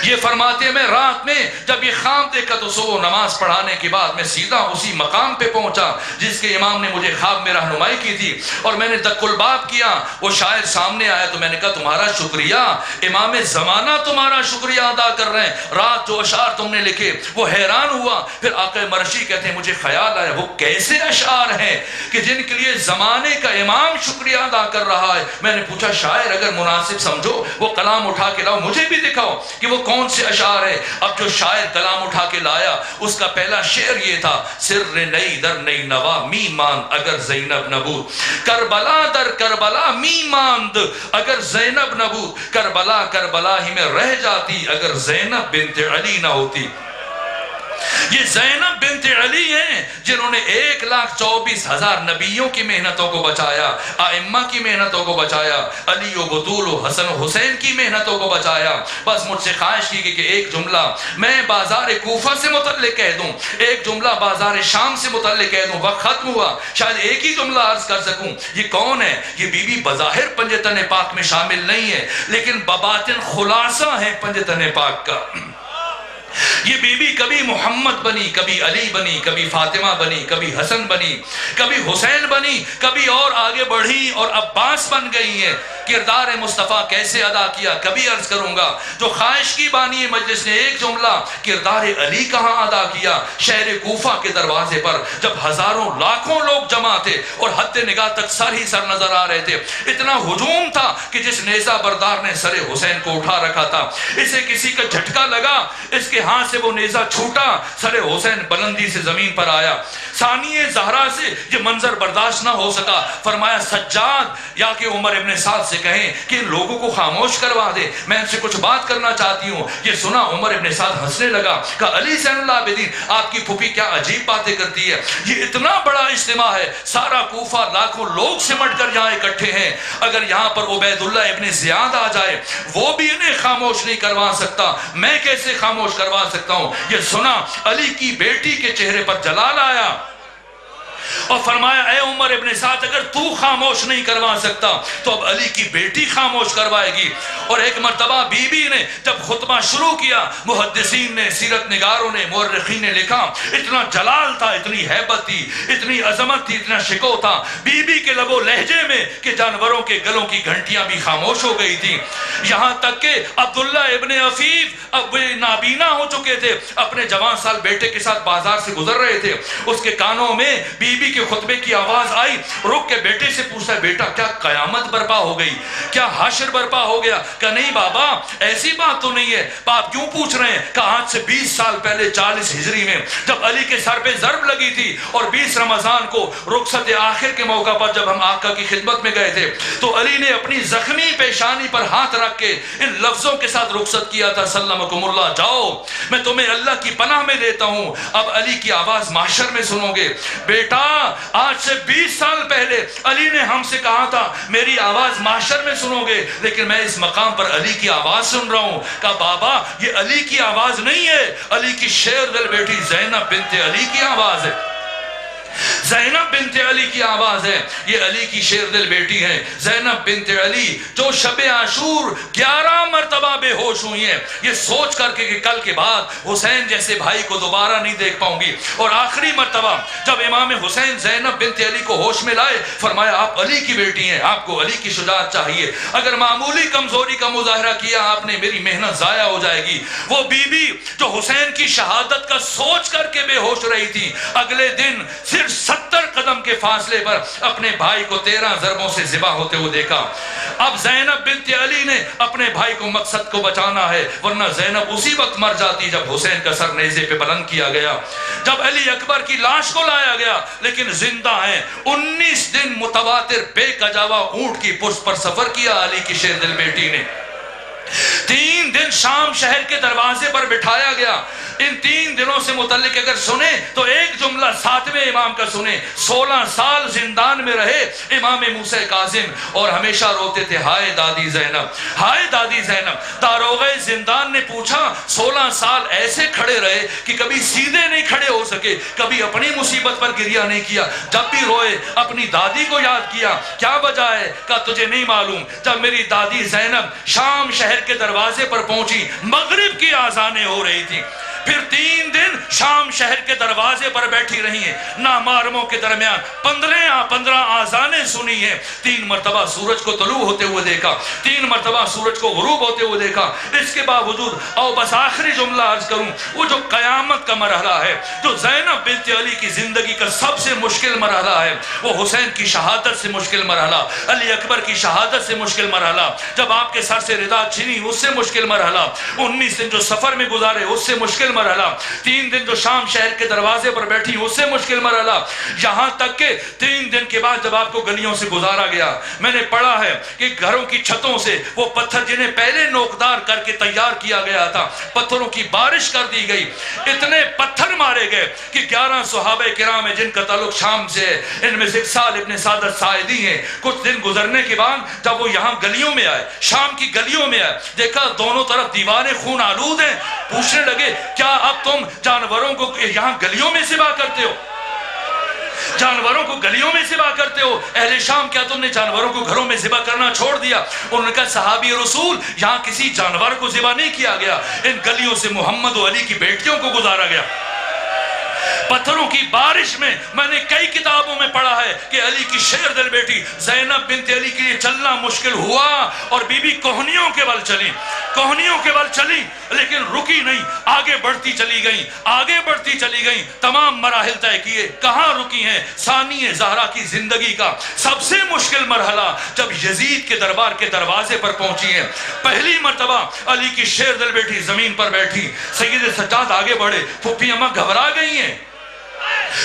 یہ فرماتے ہیں میں رات میں جب یہ خواب دیکھا تو صبح نماز پڑھانے کے بعد میں سیدھا اسی مقام پہ پہنچا جس کے امام نے مجھے خواب میں رہنمائی کی تھی، اور میں نے دق الباب کیا. وہ شاعر سامنے آیا تو میں نے کہا تمہارا شکریہ، امام زمانہ تمہارا شکریہ ادا کر رہے ہیں. رات جو اشعار تم نے لکھے وہ حیران ہوا. پھر آقا مرشی کہتے ہیں مجھے خیال آیا وہ کیسے اشعار ہیں کہ جن کے لیے زمانے کا امام شکریہ ادا کر رہا ہے. میں نے پوچھا شاعر اگر مناسب سمجھو وہ کلام اٹھا کے لاؤ، مجھے بھی دکھاؤ کہ وہ کون سے اشعار ہے. اب جو شاعر کلام اٹھا کے لایا اس کا پہلا شعر یہ تھا سر نئی در نئی نوا می ماند اگر زینب نبود، کربلا در کربلا می ماند اگر زینب نبود، کربلا کربلا ہی میں رہ جاتی اگر زینب بنت علی نہ ہوتی. یہ زینب بنت علی ہیں جنہوں نے 1,24,000 نبیوں کی محنتوں کو بچایا، ائمہ کی محنتوں کو بچایا، علی و بطول و حسن و حسین کی محنتوں کو بچایا. بس مجھ سے خواہش کی گئی کہ ایک جملہ میں بازار کوفہ سے متعلق کہہ دوں، ایک جملہ بازار شام سے متعلق کہہ دوں. وقت ختم ہوا، شاید ایک ہی جملہ عرض کر سکوں. یہ کون ہے؟ یہ بی بی بظاہر پنجتن پاک میں شامل نہیں ہے لیکن بباطن خلاصہ ہے پنجتن پاک کا. یہ بی بی کبھی محمد بنی، کبھی علی بنی، کبھی فاطمہ بنی، کبھی حسن بنی، کبھی حسین بنی، کبھی اور آگے بڑھی اور عباس بن گئی ہیں. کردار مصطفیٰ کیسے ادا کیا کبھی عرض کروں گا. جو خواہش کی بانی مجلس نے ایک جملہ کردار علی کہاں ادا کیا؟ شہر کوفہ کے دروازے پر جب ہزاروں لاکھوں لوگ جمع تھے اور حد نگاہ تک سر ہی سر نظر آ رہے تھے، اتنا ہجوم تھا کہ جس نیزہ بردار نے سر حسین کو اٹھا رکھا تھا اسے کسی کا جھٹکا لگا، اس کے ہاتھ سے وہ نیزہ چھوٹا، سر حسین بلندی سے زمین پر آیا. ثانیہ زہرا سے یہ منظر برداشت نہ ہو سکا. فرمایا سجاد یا کہ عمر ابن سعد سے کہیں کہ ان لوگوں کو خاموش کروا دے، میں ان سے کچھ بات کرنا چاہتی ہوں. یہ سنا عمر ابن سعد ہنسنے لگا، کہا علی زین العابدین آپ کی پھوپھی کیا عجیب باتیں کرتی ہے. یہ اتنا بڑا اجتماع ہے، سارا کوفہ لاکھوں لوگ سمٹ کر یہاں اکٹھے ہیں، اگر یہاں پر عبید اللہ ابن زیاد آ جائے وہ بھی انہیں خاموش نہیں کروا سکتا، میں کیسے خاموش کروا سکتا ہوں. یہ سنا علی کی بیٹی کے چہرے پر جلال آیا اور فرمایا اے عمر ابن سعد اگر تو خاموش نہیں کروا سکتا تو اب علی کی بیٹی خاموش کروائے گی. اور ایک مرتبہ بی بی نے جب خطبہ شروع کیا، محدثین نے، سیرت نگاروں نے، مورخین نے لکھا اتنا جلال تھا، اتنی ہیبت تھی، اتنی عظمت تھی، اتنا شکو تھا بی بی کے لب و لہجے میں کہ جانوروں کے گلوں کی گھنٹیاں بھی خاموش ہو گئی تھی. یہاں تک کہ عبداللہ ابن عفیف اب نابینا ہو چکے تھے، اپنے جوان سال بیٹے کے ساتھ بازار سے گزر رہے تھے، اس کے کانوں میں بی بی کے خطبے کی آواز آئی. رک کے بیٹے سے پوچھتا ہے بیٹا کیا قیامت برپا ہو گئی، کیا حشر برپا ہو گیا؟ کہ نہیں بابا ایسی بات تو نہیں ہے. باپ کیوں پوچھ رہے ہیں؟ کہ آج سے 20 سال پہلے 40 ہجری میں جب علی کے سر پہ ضرب لگی تھی اور 20 رمضان کو رخصت آخر کے موقع پر جب ہم آقا کی خدمت میں گئے تھے تو علی نے اپنی زخمی پیشانی پر ہاتھ رکھ کے ان لفظوں کے ساتھ رخصت کیا تھا سلمکم اللہ، جاؤ میں تمہیں اللہ کی پناہ میں دیتا ہوں. اب علی کی آواز محشر میں سنو گے، بیٹا آج سے 20 سال پہلے علی نے ہم سے کہا تھا میری آواز محشر میں سنو گے، لیکن میں اس مقام پر علی کی آواز سن رہا ہوں۔ کہا بابا یہ علی کی آواز نہیں ہے، علی کی شیر دل بیٹی زینب بنت علی کی آواز ہے، زینب بنت علی کی آواز ہے، یہ علی کی شیر دل بیٹی ہے زینب بنت علی، جو شب عاشور 11 مرتبہ بے ہوش ہوئی ہیں، یہ سوچ کر کے کہ کل کے بعد حسین جیسے بھائی کو دوبارہ نہیں دیکھ پاؤں گی۔ اور آخری مرتبہ جب امام حسین زینب بنت علی کو ہوش میں لائے، فرمایا آپ علی کی بیٹی ہیں، آپ کو علی کی شجاعت چاہیے، اگر معمولی کمزوری کا مظاہرہ کیا آپ نے میری محنت ضائع ہو جائے گی۔ وہ بی بی جو حسین کی شہادت کا سوچ کر کے بے ہوش رہی تھی، اگلے دن صرف 70 قدم کے فاصلے پر اپنے بھائی کو 13 ضربوں سے ذبح ہوتے ہوئے دیکھا۔ اب زینب بنت علی نے اپنے بھائی کو مقصد کو بچانا ہے، ورنہ زینب اسی وقت مر جاتی جب حسین کا سر نیزے پہ بلند کیا گیا، جب علی اکبر کی لاش کو لایا گیا، لیکن زندہ ہیں۔ 19 دن متواتر بے کجاوا اونٹ کی پشت پر سفر کیا علی کی شیر دل بیٹی نے۔ 3 دن شام شہر کے دروازے پر بٹھایا گیا۔ ان 3 دنوں سے متعلق اگر سنیں تو ایک جملہ 7ویں امام کا سنیں، 16 سال زندان میں رہے امام موسیٰ کاظم اور ہمیشہ روتے تھے ہائے دادی زینب، ہائے دادی زینب۔ داروغہ زندان نے پوچھا 16 سال ایسے کھڑے رہے کہ کبھی سیدھے نہیں کھڑے ہو سکے، کبھی اپنی مصیبت پر گریہ نہیں کیا، جب بھی روئے اپنی دادی کو یاد کیا، کیا وجہ ہے؟ کہا تجھے نہیں معلوم، جب میری دادی زینب شام شہر کے دروازے پر پہنچی، مغرب کی آذانیں ہو رہی تھی، پھر 3 دن شام شہر کے دروازے پر بیٹھی رہی ہیں، نامحرموں کے درمیان 15 آذانیں سنی ہیں، 3 مرتبہ سورج کو طلوع ہوتے ہوئے دیکھا، 3 مرتبہ سورج کو غروب ہوتے ہوئے دیکھا۔ اس کے باوجود اور بس آخری جملہ عرض کروں، وہ جو قیامت کا مرحلہ ہے، جو زینب بنت علی کی زندگی کا سب سے مشکل مرحلہ ہے، وہ حسین کی شہادت سے مشکل مرحلہ، علی اکبر کی شہادت سے مشکل مرحلہ، جب آپ کے سر سے ردا چھنی اس سے مشکل مرحلہ، 19 دن جو سفر میں گزارے اس سے مشکل مرحلہ، 3 دن جو شام شہر کے دروازے پر بیٹھی اس سے مشکل مرحلہ، یہاں تک کہ 3 دن کے بعد جب آپ کو گلیوں سے گزارا گیا، میں نے پڑھا ہے کہ گھروں کی چھتوں سے وہ پتھر جنہیں پہلے نوکدار کر کے تیار کیا گیا تھا، پتھروں کی بارش کر دی گئی، اتنے پتھر مارے گئے کہ 11 صحابہ کرام ہیں جن کا تعلق شام سے ہے، ان میں سے ایک سال ابن سعدت ساعدی ہیں۔ کچھ دن گزرنے کے بعد جب وہ یہاں گلیوں میں آئے، شام کی گلیوں میں آئے، دیکھا دونوں طرف دیواریں خون آلود ہیں، پوچھنے لگے کیا اب تم جانوروں کو یہاں گلیوں میں ذبح کرتے ہو؟ جانوروں کو گلیوں میں ذبح کرتے ہو؟ اہل شام کیا تم نے جانوروں کو گھروں میں ذبح کرنا چھوڑ دیا؟ انہوں نے کہا صحابی رسول یہاں کسی جانور کو ذبح نہیں کیا گیا، ان گلیوں سے محمد و علی کی بیٹیوں کو گزارا گیا۔ پتھروں کی بارش میں نے کئی کتابوں میں پڑھا ہے کہ علی کی شیر دل بیٹی زینب بنت علی کے لیے چلنا مشکل ہوا، اور بی بی کوہنیوں کے بل چلی، کوہنیوں کے بل چلی، لیکن رکی نہیں، آگے بڑھتی چلی گئی، آگے بڑھتی چلی گئی، تمام مراحل طے کیے، کہاں رکی ہیں؟ ثانی زہرا کی زندگی کا سب سے مشکل مرحلہ جب یزید کے دربار کے دروازے پر پہنچی ہیں، پہلی مرتبہ علی کی شیر دل بیٹی زمین پر بیٹھی، سید سجاد آگے بڑھے، پھپھی اماں گھبرا گئی ہیں،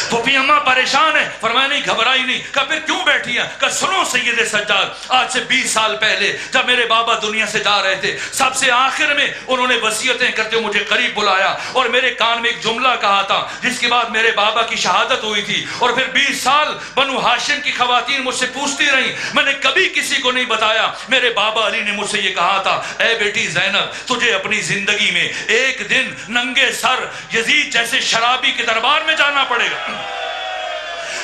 پھپھی اماں پریشان ہے، فرمایا نہیں گھبرائی نہیں، کہا پھر کیوں بیٹھی ہیں؟ کہا سنو سید سجاد، آج سے 20 سال پہلے جب میرے بابا دنیا سے جا رہے تھے، سب سے آخر میں انہوں نے وصیتیں کرتے ہوئے مجھے قریب بلایا اور میرے کان میں ایک جملہ کہا تھا، جس کے بعد میرے بابا کی شہادت ہوئی تھی، اور پھر 20 سال بنو ہاشم کی خواتین مجھ سے پوچھتی رہیں، میں نے کبھی کسی کو نہیں بتایا، میرے بابا علی نے مجھ سے یہ کہا تھا، اے بیٹی زینب تجھے اپنی زندگی میں ایک دن ننگے سر یزید جیسے شرابی کے دربار میں جانا پڑے گا،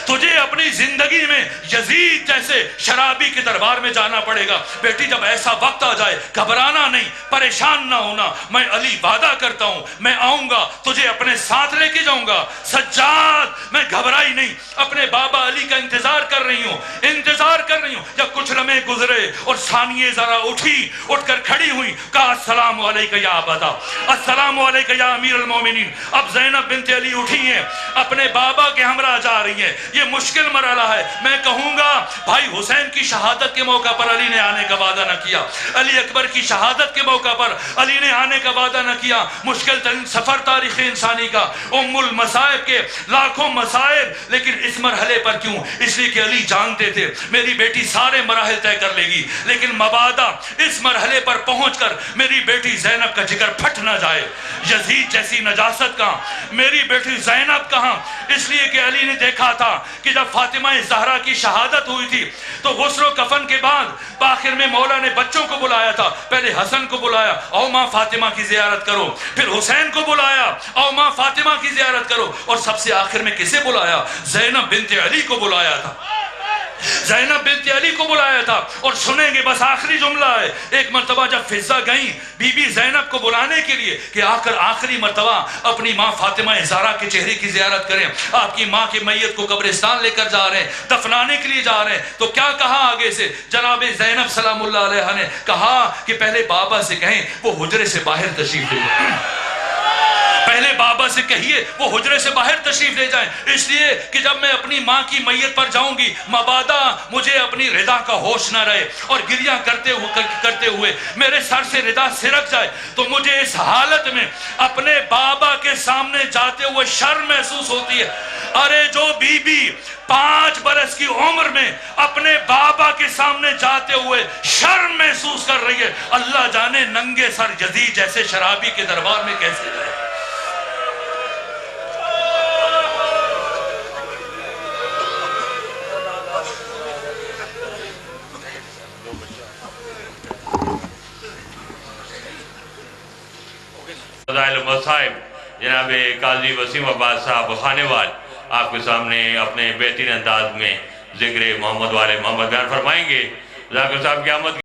تجھے اپنی زندگی میں یزید جیسے شرابی کے دربار میں جانا پڑے گا۔ بیٹی جب ایسا وقت آ جائے گھبرانا نہیں، پریشان نہ ہونا، میں علی وعدہ کرتا ہوں میں آؤں گا، تجھے اپنے ساتھ لے کے جاؤں گا۔ سجاد میں گھبرائی نہیں، اپنے بابا علی کا انتظار کر رہی ہوں، انتظار کر رہی ہوں۔ جب کچھ لمحے گزرے اور ثانیے ذرا اٹھی، اٹھ کر کھڑی ہوئی، کہا السلام علیکہ یا ابدا، السلام علیکہ یا امیر المومنین۔ اب زینب بنت علی اٹھی ہیں، اپنے بابا کے ہمراہ جا رہی ہیں، یہ مشکل مرحلہ ہے۔ میں کہوں گا بھائی حسین کی شہادت کے موقع پر علی نے آنے کا وعدہ نہ کیا، علی اکبر کی شہادت کے موقع پر علی نے آنے کا وعدہ نہ کیا۔ مشکل ترین سفر تاریخ انسانی کا، ام المصائب کے لاکھوں مصائب، لیکن اس مرحلے پر کیوں؟ اس لیے کہ علی جانتے تھے میری بیٹی سارے مراحل طے کر لے گی، لیکن مبادا اس مرحلے پر پہنچ کر میری بیٹی زینب کا جگر پھٹ نہ جائے، یزید جیسی نجاست کہاں، میری بیٹی زینب کہاں؟ اس لیے کہ علی نے دیکھا تھا کہ جب فاطمہ زہرا کی شہادت ہوئی تھی تو غسل و کفن کے بعد آخر میں مولا نے بچوں کو بلایا تھا. پہلے حسن کو بلایا، او ماں فاطمہ کی زیارت کرو. پھر حسین کو بلایا، او ماں فاطمہ کی زیارت کرو. اور سب سے آخر میں کسے بلایا؟ زینب بنت علی کو بلایا تھا. زینب بنت علی کو بلایا تھا. اور سنیں گے بس آخری جملہ ہے. ایک مرتبہ جب فضہ گئیں بی بی زینب کو بلانے کے لیے کہ آ کر آخری مرتبہ اپنی ماں فاطمہ زہرا کے چہرے کی زیارت کریں، آپ کی ماں کی میت کو قبرستان لے کر جا رہے ہیں، دفنانے کے لیے جا رہے ہیں، تو کیا کہا آگے سے؟ جناب زینب سلام اللہ علیہ نے کہا کہ پہلے بابا سے کہیں وہ حجرے سے باہر تشریف لے جائیں. پہلے بابا سے کہیے وہ حجرے سے باہر تشریف لے جائیں، اس لیے کہ جب میں اپنی ماں کی میت پر جاؤں گی مبادا مجھے اپنی ردا کا ہوش نہ رہے اور گریہ کرتے ہوئے میرے سر سے ردا سرک جائے تو مجھے اس حالت میں اپنے بابا کے سامنے جاتے ہوئے شرم محسوس ہوتی ہے. ارے جو بی بی 5 برس کی عمر میں اپنے بابا کے سامنے جاتے ہوئے شرم محسوس کر رہی ہے، اللہ جانے ننگے سر یزید جیسے شرابی کے دربار میں کیسے جائے. فضائل المصائب جناب قاضی وسیم عباس صاحب خانیوال آپ کے سامنے اپنے بہترین انداز میں ذکر محمد والے محمد بیان فرمائیں گے. ذاکر صاحب کی آمد